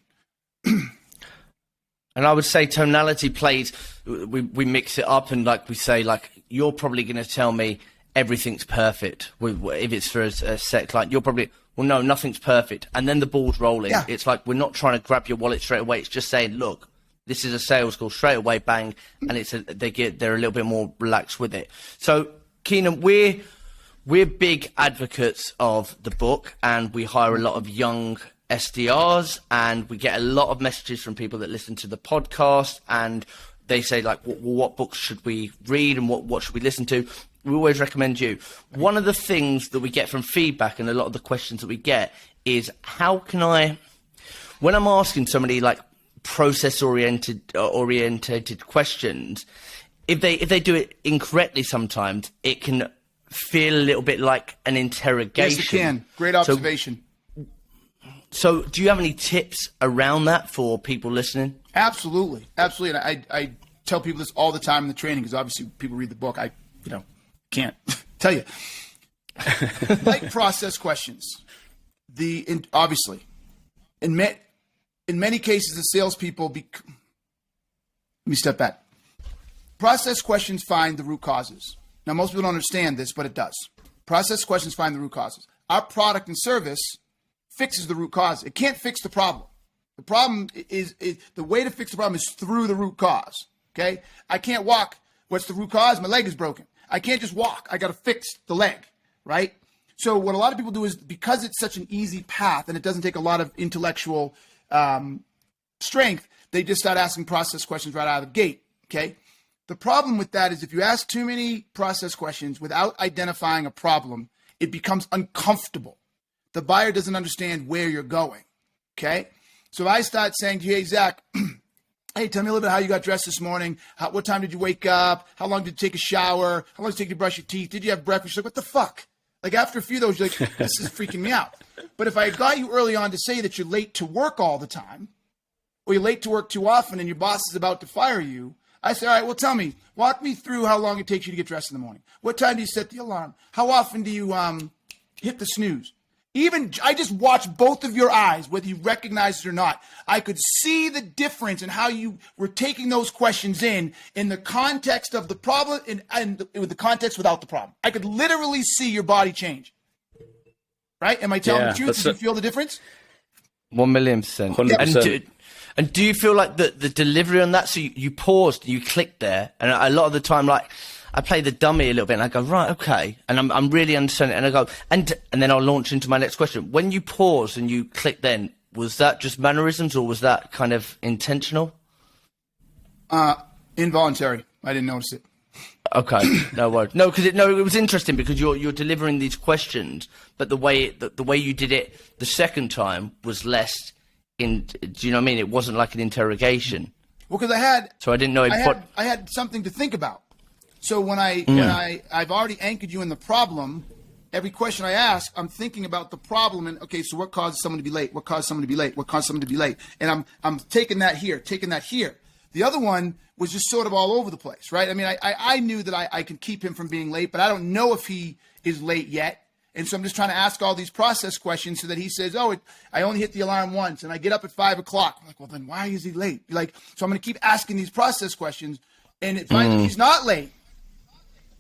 And I would say tonality plays, we mix it up, and like we say, like, you're probably going to tell me everything's perfect. If it's for a set client, you're probably, well, no, nothing's perfect. And then the ball's rolling. Yeah. It's like, we're not trying to grab your wallet straight away. It's just saying, look, this is a sales call, straight away, bang. And they're a little bit more relaxed with it. So, Keenan, we're big advocates of the book, and we hire a lot of young SDRs, and we get a lot of messages from people that listen to the podcast, and they say, like, well, what books should we read and what should we listen to? We always recommend you. One of the things that we get from feedback, and a lot of the questions that we get, is how can I, when I'm asking somebody like process oriented questions, if they do it incorrectly, sometimes it can feel a little bit like an interrogation. Yes, it can. Great observation. So do you have any tips around that for people listening? Absolutely. Absolutely. And I tell people this all the time in the training, because obviously people read the book. I can't tell you. Like process questions. Obviously, in many cases, the salespeople let me step back. Process questions find the root causes. Now, most people don't understand this, but it does. Process questions find the root causes. Our product and service fixes the root cause. It can't fix the problem. The problem is the way to fix the problem is through the root cause. Okay. I can't walk. What's the root cause? My leg is broken. I can't just walk. I got to fix the leg. Right. So what a lot of people do is, because it's such an easy path and it doesn't take a lot of intellectual strength, they just start asking process questions right out of the gate. Okay. The problem with that is if you ask too many process questions without identifying a problem, it becomes uncomfortable. The buyer doesn't understand where you're going. Okay. So I start saying to you, hey, Zach, hey, tell me a little bit how you got dressed this morning. What time did you wake up? How long did you take a shower? How long did it take you to brush your teeth? Did you have breakfast? You're like, what the fuck? Like, after a few of those, you're like, this is freaking me out. But if I got you early on to say that you're late to work all the time, or you're late to work too often and your boss is about to fire you, I say, all right, well, tell me, walk me through how long it takes you to get dressed in the morning. What time do you set the alarm? How often do you hit the snooze? Even I just watched both of your eyes, whether you recognize it or not. I could see the difference in how you were taking those questions in the context of the problem and with the context without the problem. I could literally see your body change. Right? Am I telling the truth? Did you feel the difference? 1,000,000%. 100%. And do you feel like the delivery on that? So you paused, you clicked there, and a lot of the time, like, I play the dummy a little bit, and I go, right, okay, and I'm really understanding, and I go, and then I'll launch into my next question. When you pause and you click, then was that just mannerisms, or was that kind of intentional? Involuntary. I didn't notice it. Okay, no worries. No, because it was interesting because you're delivering these questions, but the way you did it the second time was less. Do you know what I mean? It wasn't like an interrogation. Well, because I didn't know. I had something to think about. So when I've already anchored you in the problem, every question I ask, I'm thinking about the problem and, okay, so what causes someone to be late? What caused someone to be late? What caused someone to be late? And I'm taking that here, taking that here. The other one was just sort of all over the place, right? I mean, I knew that I could keep him from being late, but I don't know if he is late yet. And so I'm just trying to ask all these process questions so that he says, oh, I only hit the alarm once and I get up at 5 o'clock. I'm like, well, then why is he late? Like, so I'm going to keep asking these process questions, and it finally he's not late.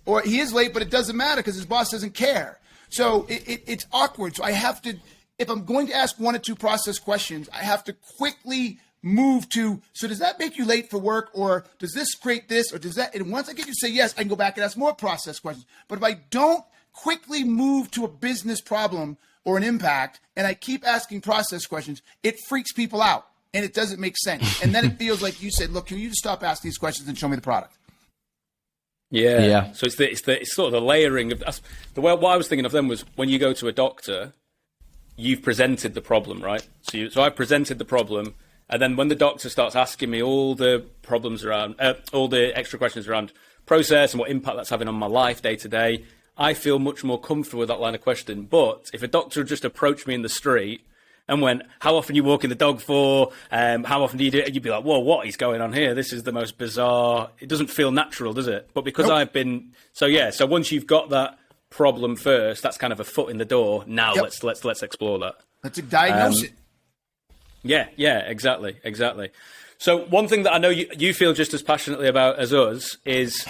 Or he is late, but it doesn't matter because his boss doesn't care. So it's awkward. So I have to, if I'm going to ask one or two process questions, I have to quickly move to, so does that make you late for work? Or does this create this? Or does that? And once I get you to say yes, I can go back and ask more process questions. But if I don't quickly move to a business problem or an impact, and I keep asking process questions, it freaks people out and it doesn't make sense. And then it feels like you said, look, can you just stop asking these questions and show me the product? Yeah. So it's sort of the layering of the way. What I was thinking of then was when you go to a doctor, you've presented the problem, right? So I presented the problem, and then when the doctor starts asking me all the problems around, all the extra questions around process and what impact that's having on my life day to day, I feel much more comfortable with that line of question. But if a doctor just approached me in the street and went, how often are you walking the dog for? How often do you do it? You'd be like, whoa, what is going on here? This is the most bizarre. It doesn't feel natural, does it? But because I've been, so once you've got that problem first, that's kind of a foot in the door. Now let's explore that. Let's diagnose it. Yeah, exactly. So one thing that I know you feel just as passionately about as us is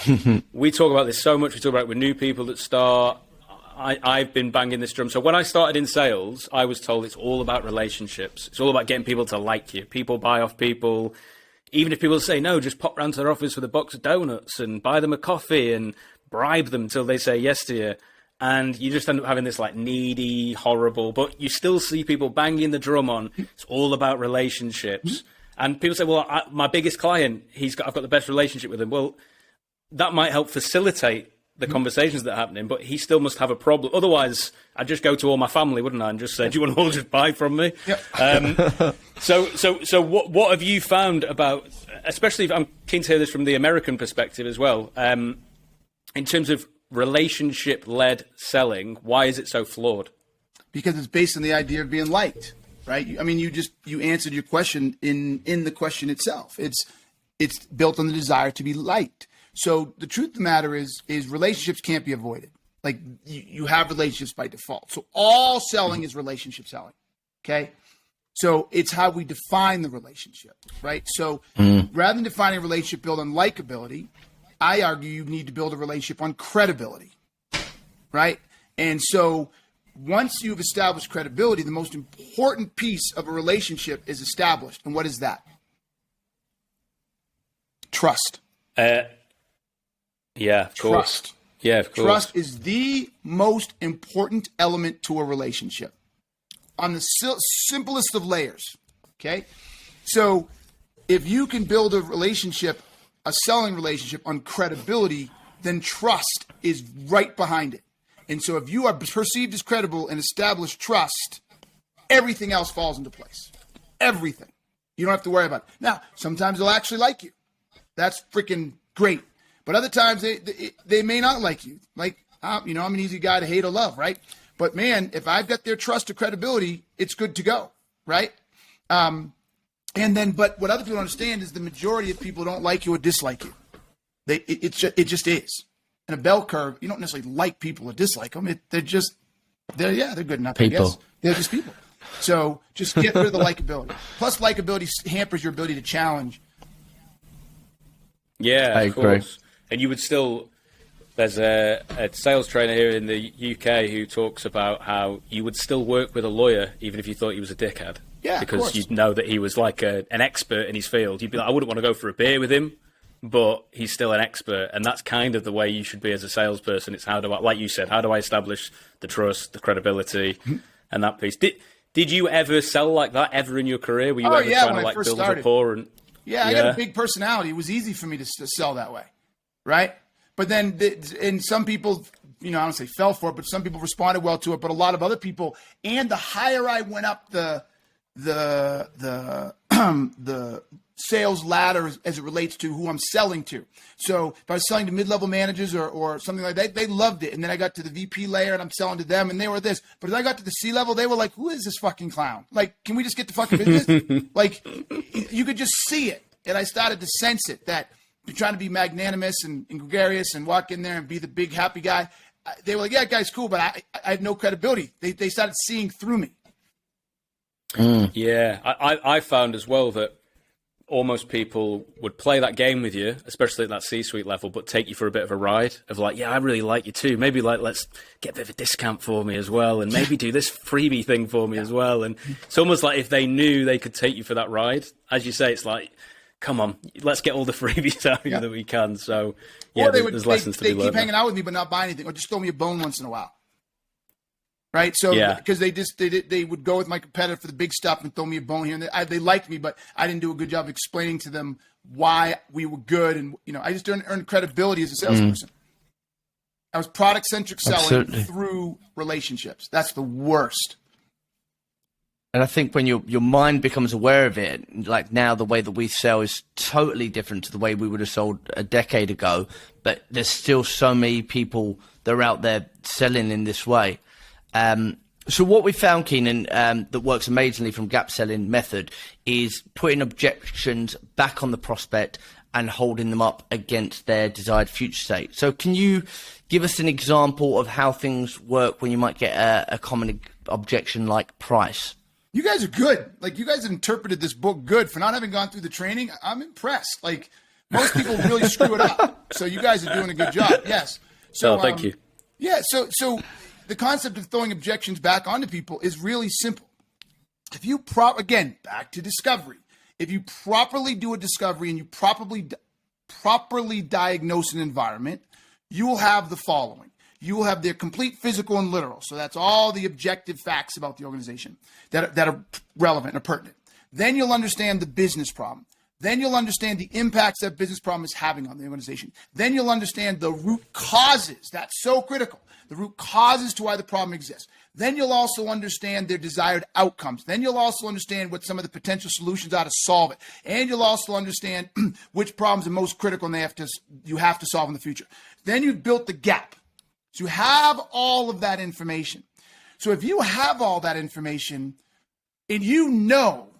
we talk about this so much. We talk about it with new people that start. I've been banging this drum. So when I started in sales, I was told it's all about relationships. It's all about getting people to like you. People buy off people. Even if people say no, just pop round to their office with a box of donuts and buy them a coffee and bribe them until they say yes to you. And you just end up having this like needy, horrible, but you still see people banging the drum on. It's all about relationships. And people say, well, my biggest client, I've got the best relationship with him. Well, that might help facilitate the conversations that are happening, but he still must have a problem. Otherwise, I'd just go to all my family, wouldn't I, and just say, do you want to all just buy from me? Yep. So what have you found about, especially if I'm keen to hear this from the American perspective as well, in terms of relationship-led selling, why is it so flawed? Because it's based on the idea of being liked. Right? I mean, you answered your question in the question itself. It's built on the desire to be liked. So the truth of the matter is relationships can't be avoided. Like you have relationships by default. So all selling is relationship selling. Okay. So it's how we define the relationship, right? So rather than defining a relationship built on likability, I argue you need to build a relationship on credibility, right? And so once you've established credibility, the most important piece of a relationship is established. And what is that? Trust. Yeah, of course. Trust. Yeah, of course. Trust is the most important element to a relationship on the simplest of layers. Okay. So if you can build a relationship, a selling relationship on credibility, then trust is right behind it. And so if you are perceived as credible and establish trust, everything else falls into place. Everything. You don't have to worry about it. Now, sometimes they'll actually like you. That's freaking great. But other times they may not like you. Like, I'm an easy guy to hate or love, right? But man, if I've got their trust or credibility, it's good to go, right? But what other people don't understand is the majority of people don't like you or dislike you. It just is. In a bell curve, you don't necessarily like people or dislike them. They're good enough. People. I guess. They're just people. So just get rid of the likability. Plus, likability hampers your ability to challenge. Yeah, I of agree. course. And you would still, there's a sales trainer here in the UK who talks about how you would still work with a lawyer even if you thought he was a dickhead. Yeah, because you'd know that he was like an expert in his field. You'd be like, I wouldn't want to go for a beer with him, but he's still an expert. And that's kind of the way you should be as a salesperson. It's how do I, like you said, how do I establish the trust, the credibility, and that piece. Did you ever sell like that ever in your career? Were you ever trying to like build a rapport? I got a big personality. It was easy for me to sell that way, right? But then, and some people, I don't say fell for it, but some people responded well to it. But a lot of other people, and the higher I went up the sales ladder as it relates to who I'm selling to. So if I was selling to mid-level managers or something like that, they loved it. And then I got to the VP layer and I'm selling to them and they were this. But as I got to the C-level, they were like, who is this fucking clown? Like, can we just get the fucking business? Like, you could just see it. And I started to sense it, that you're trying to be magnanimous and gregarious and walk in there and be the big happy guy. They were like, yeah, that guy's cool, but I had no credibility. They started seeing through me. Yeah, I found as well that almost people would play that game with you, especially at that C-suite level, but take you for a bit of a ride of like, yeah, I really like you too. Maybe like, let's get a bit of a discount for me as well. And maybe do this freebie thing for me as well. And it's almost like if they knew they could take you for that ride, as you say, it's like, come on, let's get all the freebies out of you that we can. So yeah, there's lessons to be learned. They keep hanging out with me, but not buy anything, or just throw me a bone once in a while. Right, so because they would go with my competitor for the big stuff and throw me a bone here, and they liked me, but I didn't do a good job of explaining to them why we were good, and I just didn't earn credibility as a salesperson. I was product centric selling through relationships. That's the worst. And I think when your mind becomes aware of it, like now the way that we sell is totally different to the way we would have sold a decade ago. But there's still so many people that are out there selling in this way. So what we found, Keenan, that works amazingly from gap selling method is putting objections back on the prospect and holding them up against their desired future state. So can you give us an example of how things work when you might get a common objection like price? You guys are good. Like, you guys have interpreted this book good. For not having gone through the training, I'm impressed. Like, most people really screw it up. So you guys are doing a good job. Yes. So thank you. Yeah. So the concept of throwing objections back onto people is really simple. If you again, back to discovery. If you properly do a discovery and you properly diagnose an environment, you will have the following. You will have their complete physical and literal. So that's all the objective facts about the organization that are relevant and are pertinent. Then you'll understand the business problem. Then you'll understand the impacts that business problem is having on the organization. Then you'll understand the root causes. That's so critical. The root causes to why the problem exists. Then you'll also understand their desired outcomes. Then you'll also understand what some of the potential solutions are to solve it. And you'll also understand which problems are most critical and you have to solve in the future. Then you've built the gap. So you have all of that information. So if you have all that information and you know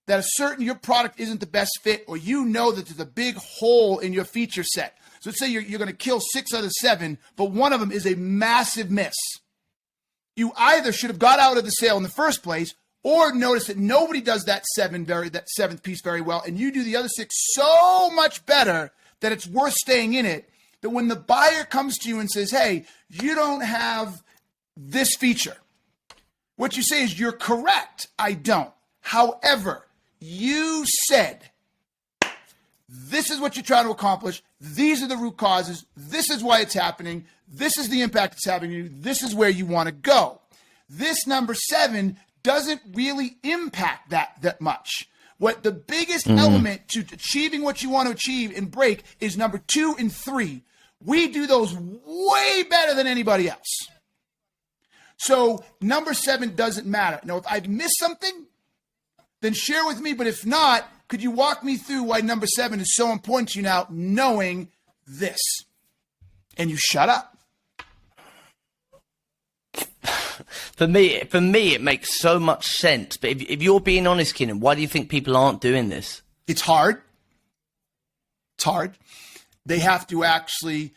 that your product isn't the best fit, or you know that there's a big hole in your feature set. So let's say you're going to kill 6 out of 7, but one of them is a massive miss. You either should have got out of the sale in the first place, or notice that nobody does that 7th piece very well, and you do the other 6 so much better that it's worth staying in it, that when the buyer comes to you and says, hey, you don't have this feature, what you say is, you're correct, I don't. However, you said, this is what you're trying to accomplish. These are the root causes. This is why it's happening. This is the impact it's having on you. This is where you want to go. This number 7 doesn't really impact that much. What the biggest element to achieving what you want to achieve and break is number 2 and 3. We do those way better than anybody else. So number 7 doesn't matter. Now, if I've missed something, then share with me. But if not, could you walk me through why number 7 is so important to you now, knowing this? And you shut up. For me, it makes so much sense. But if you're being honest, Keenan, why do you think people aren't doing this? It's hard. It's hard. They have to actually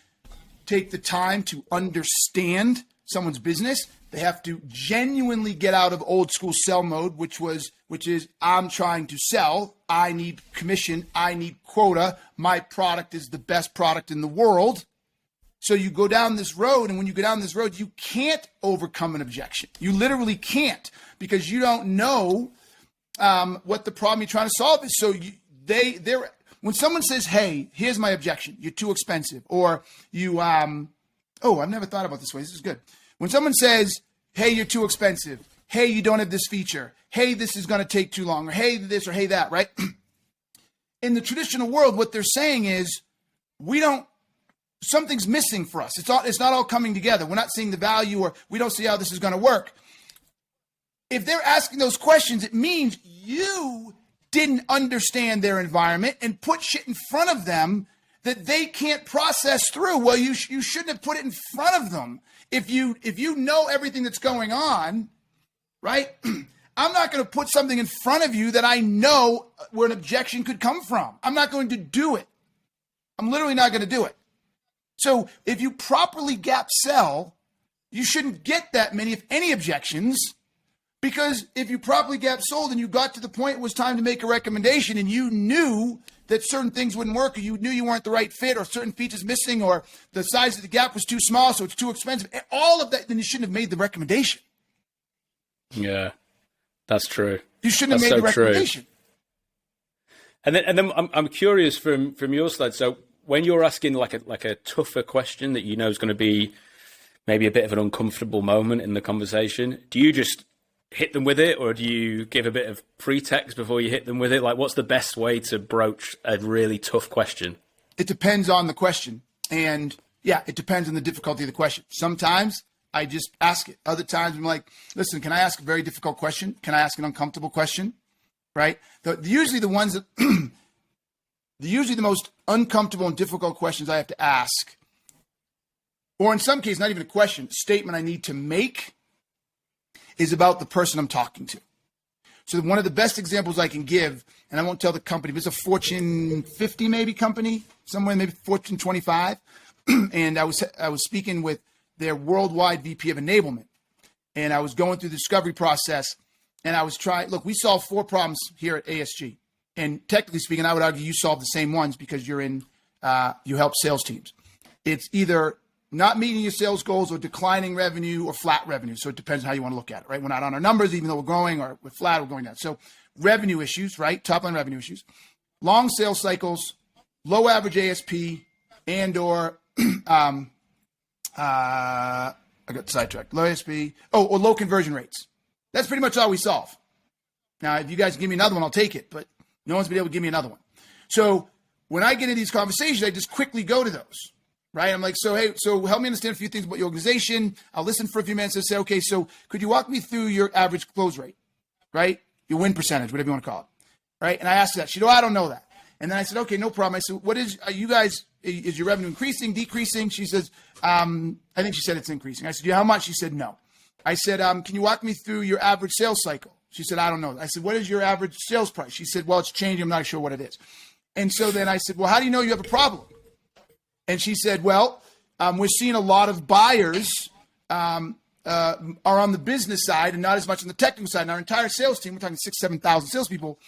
take the time to understand someone's business. They have to genuinely get out of old school sell mode, which is I'm trying to sell. I need commission. I need quota. My product is the best product in the world. So you go down this road, and when you go down this road, you can't overcome an objection. You literally can't, because you don't know what the problem you're trying to solve is. So when someone says, "Hey, here's my objection. You're too expensive," or you, I've never thought about this way. This is good. When someone says, "Hey, you're too expensive. Hey, you don't have this feature. Hey, this is going to take too long," or "Hey, this," or "Hey, that," right? In the traditional world, what they're saying is, something's missing for us. It's not all coming together. We're not seeing the value, or we don't see how this is going to work. If they're asking those questions, it means you didn't understand their environment and put shit in front of them that they can't process through. Well, you shouldn't have put it in front of them. If you know everything that's going on, right? I'm not going to put something in front of you that I know where an objection could come from. I'm not going to do it. I'm literally not going to do it. So if you properly gap sell, you shouldn't get that many, if any, objections, because if you properly gap sold and you got to the point it was time to make a recommendation and you knew that certain things wouldn't work, or you knew you weren't the right fit, or certain features missing, or the size of the gap was too small, so it's too expensive, all of that, then you shouldn't have made the recommendation. Yeah, that's true. You shouldn't have made the recommendation. True. And then I'm curious from your side. So when you're asking like a tougher question that you know is going to be maybe a bit of an uncomfortable moment in the conversation, do you just hit them with it, or do you give a bit of pretext before you hit them with it? Like, what's the best way to broach a really tough question? It depends on the question. And yeah, it depends on the difficulty of the question. Sometimes I just ask it. Other times I'm like, listen, can I ask a very difficult question? Can I ask an uncomfortable question? Right? Usually the ones that, usually the most uncomfortable and difficult questions I have to ask, or in some cases, not even a question, a statement I need to make, is about the person I'm talking to. So one of the best examples I can give, and I won't tell the company, but it's a Fortune 50 maybe company, somewhere maybe Fortune 25, and I was speaking with their worldwide VP of enablement, and I was going through the discovery process, and I was trying, look, we solve 4 problems here at ASG, and technically speaking, I would argue you solve the same ones because you're in, you help sales teams. It's either not meeting your sales goals, or declining revenue, or flat revenue. So it depends on how you want to look at it, right? We're not on our numbers, even though we're growing, or we're flat, we're going down. So revenue issues, right? Top line revenue issues, long sales cycles, low average ASP, and or, I got sidetracked, low ASP, or low conversion rates. That's pretty much all we solve. Now, if you guys give me another one, I'll take it, but no one's been able to give me another one. So when I get into these conversations, I just quickly go to those. Right? I'm like, so, hey, so help me understand a few things about your organization. I'll listen for a few minutes and say, okay, so could you walk me through your average close rate, right? Your win percentage, whatever you want to call it, right? And I asked her that. She said, I don't know that. And then I said, okay, no problem. I said, is your revenue increasing, decreasing? She says, I think she said it's increasing. I said, yeah, how much? She said, no. I said, can you walk me through your average sales cycle? She said, I don't know. I said, what is your average sales price? She said, well, it's changing. I'm not sure what it is. And so then I said, well, how do you know you have a problem? And she said, well, we're seeing a lot of buyers are on the business side and not as much on the technical side. And our entire sales team, we're talking 6,000 to 7,000 salespeople,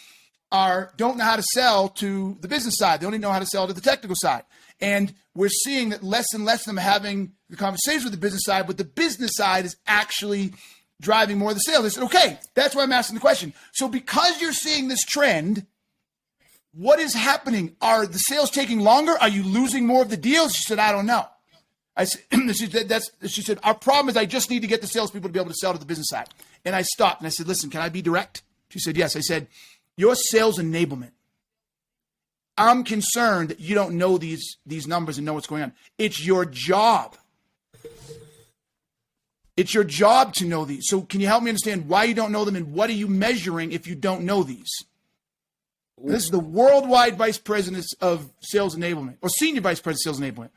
don't know how to sell to the business side. They only know how to sell to the technical side. And we're seeing that less and less of them are having the conversation with the business side, but the business side is actually driving more of the sales. I said, okay, that's why I'm asking the question. So because you're seeing this trend, what is happening? Are the sales taking longer? Are you losing more of the deals? She said, I don't know. I said, she said, our problem is I just need to get the salespeople to be able to sell to the business side. And I stopped and I said, listen, can I be direct? She said, yes. I said, your sales enablement. I'm concerned that you don't know these numbers and know what's going on. It's your job. It's your job to know these. So can you help me understand why you don't know them and what are you measuring if you don't know these? This is the worldwide vice president of sales enablement, or senior vice president of sales enablement.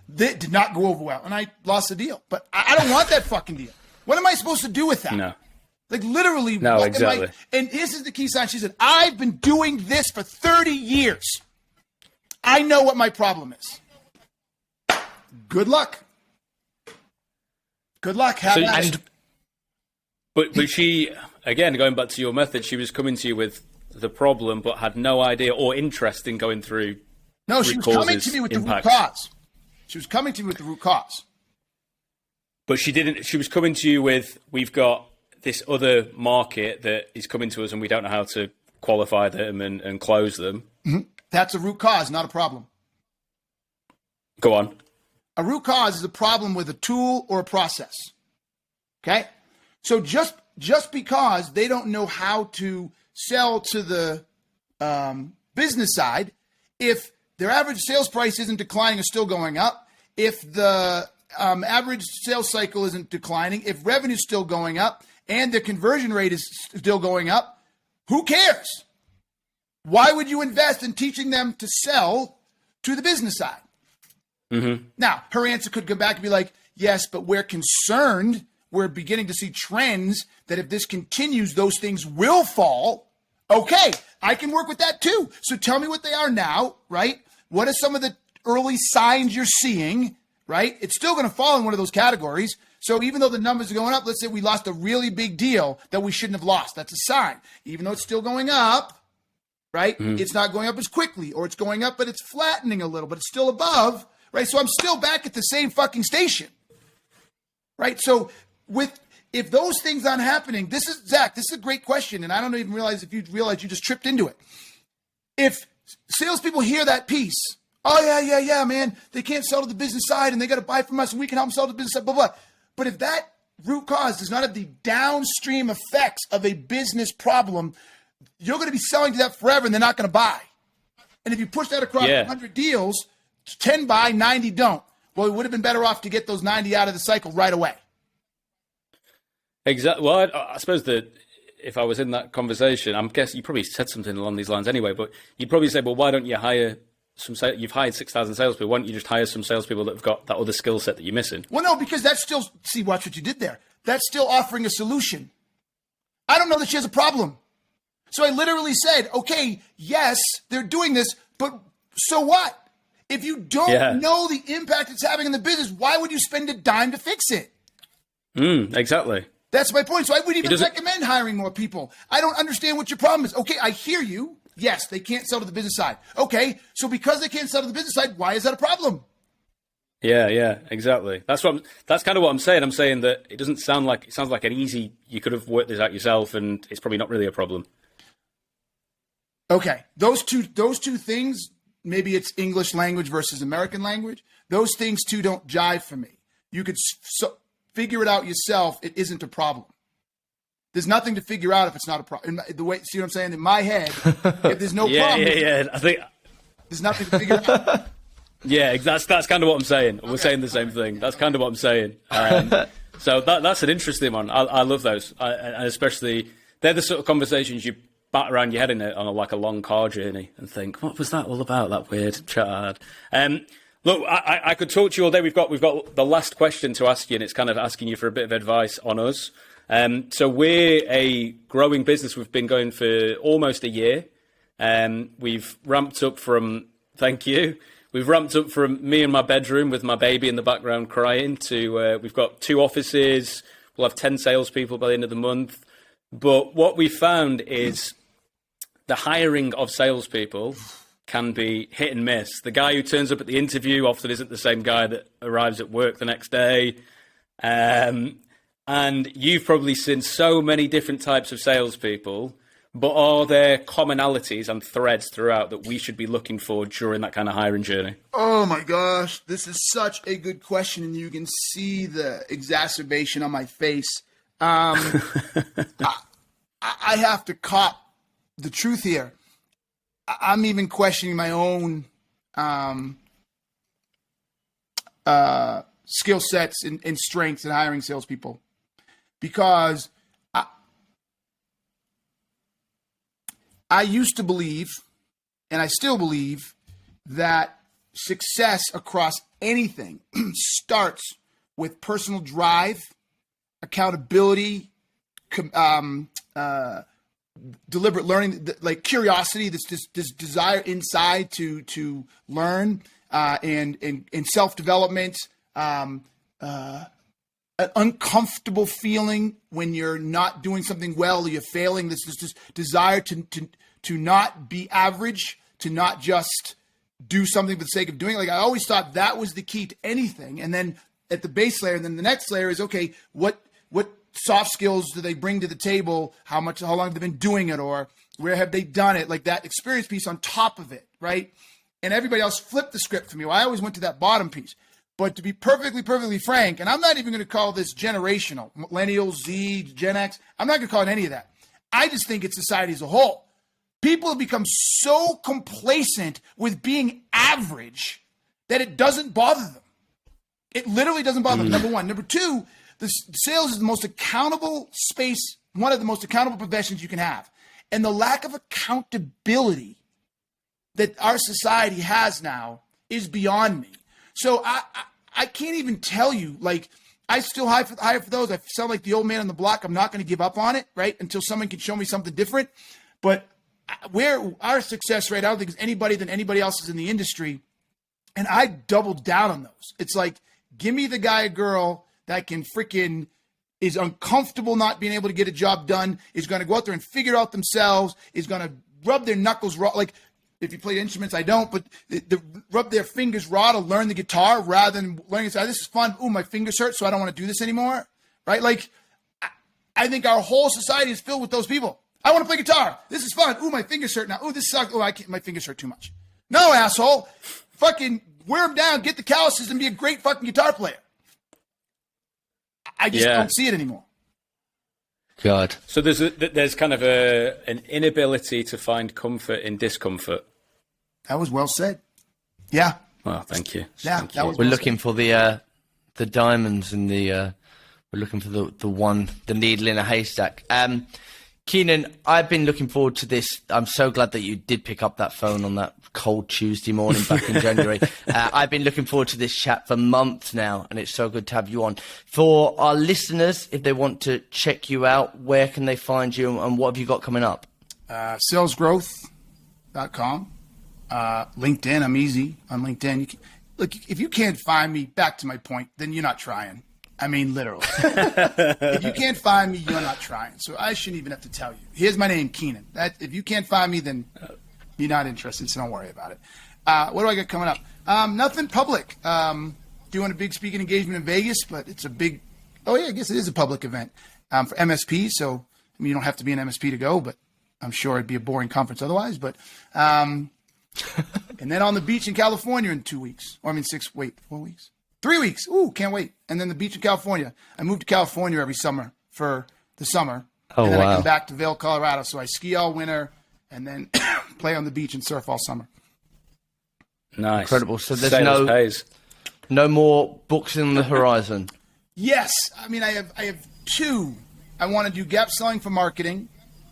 That did not go over well, and I lost the deal. But I don't want that fucking deal. What am I supposed to do with that? No. Like literally. No, exactly. And this is the key sign. She said, I've been doing this for 30 years. I know what my problem is. Good luck. Good luck. But she, again, going back to your method, she was coming to you with the problem, but had no idea or interest in going through. No, she was coming to me with the root cause. She was coming to me with the root cause. But she didn't. She was coming to you with, we've got this other market that is coming to us, and we don't know how to qualify them and close them. Mm-hmm. That's a root cause, not a problem. Go on. A root cause is a problem with a tool or a process. Okay? So just because they don't know how to sell to the business side, if their average sales price isn't declining or still going up, if the average sales cycle isn't declining, if revenue is still going up, and their conversion rate is still going up, who cares? Why would you invest in teaching them to sell to the business side? Mm-hmm. Now, her answer could come back and be like, yes, but we're concerned. We're beginning to see trends that if this continues, those things will fall. Okay, I can work with that too. So tell me what they are now, right? What are some of the early signs you're seeing, right? It's still going to fall in one of those categories. So even though the numbers are going up, let's say we lost a really big deal that we shouldn't have lost. That's a sign. Even though it's still going up, right? Mm-hmm. It's not going up as quickly, or it's going up, but it's flattening a little, but it's still above, right? So I'm still back at the same fucking station, right? So if those things aren't happening, Zach, this is a great question. And I don't even realize if you realize you just tripped into it. If salespeople hear that piece, oh yeah, man, they can't sell to the business side and they got to buy from us and we can help them sell to the business side, blah, blah. But if that root cause does not have the downstream effects of a business problem, you're going to be selling to that forever and they're not going to buy. And if you push that across 100 deals, 10 buy, 90 don't. Well, it would have been better off to get those 90 out of the cycle right away. Exactly. Well, I suppose that if I was in that conversation, I'm guessing you probably said something along these lines anyway, but you'd probably say, well, why don't you hire you've hired 6,000 salespeople. Why don't you just hire some salespeople that have got that other skill set that you're missing? Well, no, because that's still, watch what you did there. That's still offering a solution. I don't know that she has a problem. So I literally said, okay, yes, they're doing this, but so what? If you don't know the impact it's having in the business, why would you spend a dime to fix it? Exactly. That's my point. So I wouldn't even recommend hiring more people. I don't understand what your problem is. Okay, I hear you. Yes, they can't sell to the business side. Okay, so because they can't sell to the business side, why is that a problem? Yeah, exactly. That's kind of what I'm saying. I'm saying that it sounds like an easy, you could have worked this out yourself and it's probably not really a problem. Okay, those two things, maybe it's English language versus American language. Those things too don't jive for me. You could figure it out yourself. It isn't a problem. There's nothing to figure out if it's not a problem. See what I'm saying? In my head, if there's no problem, I think there's nothing to figure out. Yeah, that's kind of what I'm saying. We're saying the same thing. That's kind of what I'm saying. So that's an interesting one. I love those, and especially they're the sort of conversations you bat around your head on a long car journey and think, what was that all about? That weird chat I had. Look, I could talk to you all day. We've got the last question to ask you, and it's kind of asking you for a bit of advice on us. So we're a growing business. We've been going for almost a year. We've ramped up from, thank you. We've ramped up from me in my bedroom with my baby in the background crying to, we've got 2 offices. We'll have 10 salespeople by the end of the month. But what we found is the hiring of salespeople can be hit and miss. The guy who turns up at the interview often isn't the same guy that arrives at work the next day. And you've probably seen so many different types of salespeople. But are there commonalities and threads throughout that we should be looking for during that kind of hiring journey? Oh my gosh, this is such a good question, and you can see the exacerbation on my face. I have to cop the truth here. I'm even questioning my own skill sets and strengths in hiring salespeople, because I used to believe, and I still believe, that success across anything starts with personal drive, accountability, deliberate learning, like curiosity, this desire inside to learn, and self-development, an uncomfortable feeling when you're not doing something well or you're failing, this desire to not be average, to not just do something for the sake of doing it. Like, I always thought that was the key to anything. And then at the base layer, and then the next layer is, okay, what soft skills do they bring to the table? How long have they been doing it, or where have they done it? Like that experience piece on top of it, right? And everybody else flipped the script for me. Well, I always went to that bottom piece. But to be perfectly frank, and I'm not even going to call this generational, millennials, Z, Gen X, I'm not going to call it any of that. I just think it's society as a whole. People have become so complacent with being average that it doesn't bother them. It literally doesn't bother them, number one. Number two, the sales is the most accountable space, one of the most accountable professions you can have. And the lack of accountability that our society has now is beyond me. So I can't even tell you, like, I still hire for those. I sound like the old man on the block. I'm not going to give up on it, right, until someone can show me something different. But where our success rate, I don't think is anybody than anybody else's in the industry. And I doubled down on those. It's like, give me the guy or girl that can freaking is uncomfortable not being able to get a job done, is going to go out there and figure it out themselves, is going to rub their knuckles raw. Like, if you play instruments, I don't, but rub their fingers raw to learn the guitar rather than learning, say, this is fun. Ooh, my fingers hurt, so I don't want to do this anymore, right? Like, I think our whole society is filled with those people. I want to play guitar. This is fun. Ooh, my fingers hurt now. Ooh, this sucks. Ooh, my fingers hurt too much. No, asshole. Fucking wear them down, get the calluses, and be a great fucking guitar player. I just don't see it anymore. God. So there's kind of an inability to find comfort in discomfort. That was well said. Yeah. Well, thank you. Yeah, thank that you. was We're well looking for the diamonds in the. We're looking for the needle in a haystack. Keenan, I've been looking forward to this. I'm so glad that you did pick up that phone on that cold Tuesday morning back in January. I've been looking forward to this chat for months now, and it's so good to have you on. For our listeners, if they want to check you out, where can they find you, and what have you got coming up? Salesgrowth.com. LinkedIn, I'm easy on LinkedIn. Look, if you can't find me, back to my point, then you're not trying. I mean, literally. If you can't find me, you're not trying. So I shouldn't even have to tell you. Here's my name, Keenan. If you can't find me, then you're not interested, so don't worry about it. What do I got coming up? Nothing public. Doing a big speaking engagement in Vegas, but it's a big – I guess it is a public event for MSP. So, I mean, you don't have to be an MSP to go, but I'm sure it'd be a boring conference otherwise. But and then on the beach in California in 2 weeks. 4 weeks. 3 weeks. Ooh, can't wait. And then the beach in California. I move to California every summer for the summer. Oh, and then wow. I come back to Vail, Colorado. So I ski all winter and then play on the beach and surf all summer. Nice. Incredible. So there's Sales pays. no more books on the horizon. Yes. I mean, I have two. I want to do gap selling for marketing.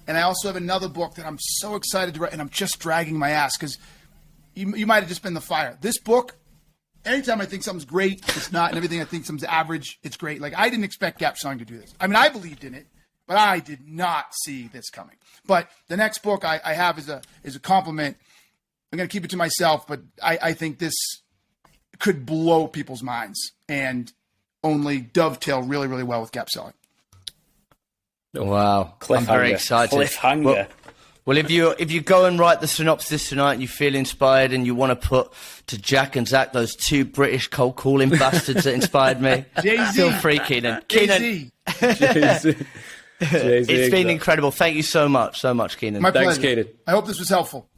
And I also have another book that I'm so excited to write. And I'm just dragging my ass because you might have just been the fire. This book, anytime I think something's great, it's not, and everything I think something's average, it's great. Like, I didn't expect Gap Selling to do this. I mean, I believed in it, but I did not see this coming. But the next book I have is a compliment. I'm going to keep it to myself, but I think this could blow people's minds and only dovetail really, really well with Gap Selling. Wow. I'm very excited. Cliffhanger. Well, if you go and write the synopsis tonight and you feel inspired and you want to put to Jack and Zach, those two British cold calling bastards that inspired me, Jay-Z. feel free, Keenan. Jay-Z. Jay-Z. It's been incredible. Thank you so much, Keenan. My Thanks, pleasure. Keenan. I hope this was helpful.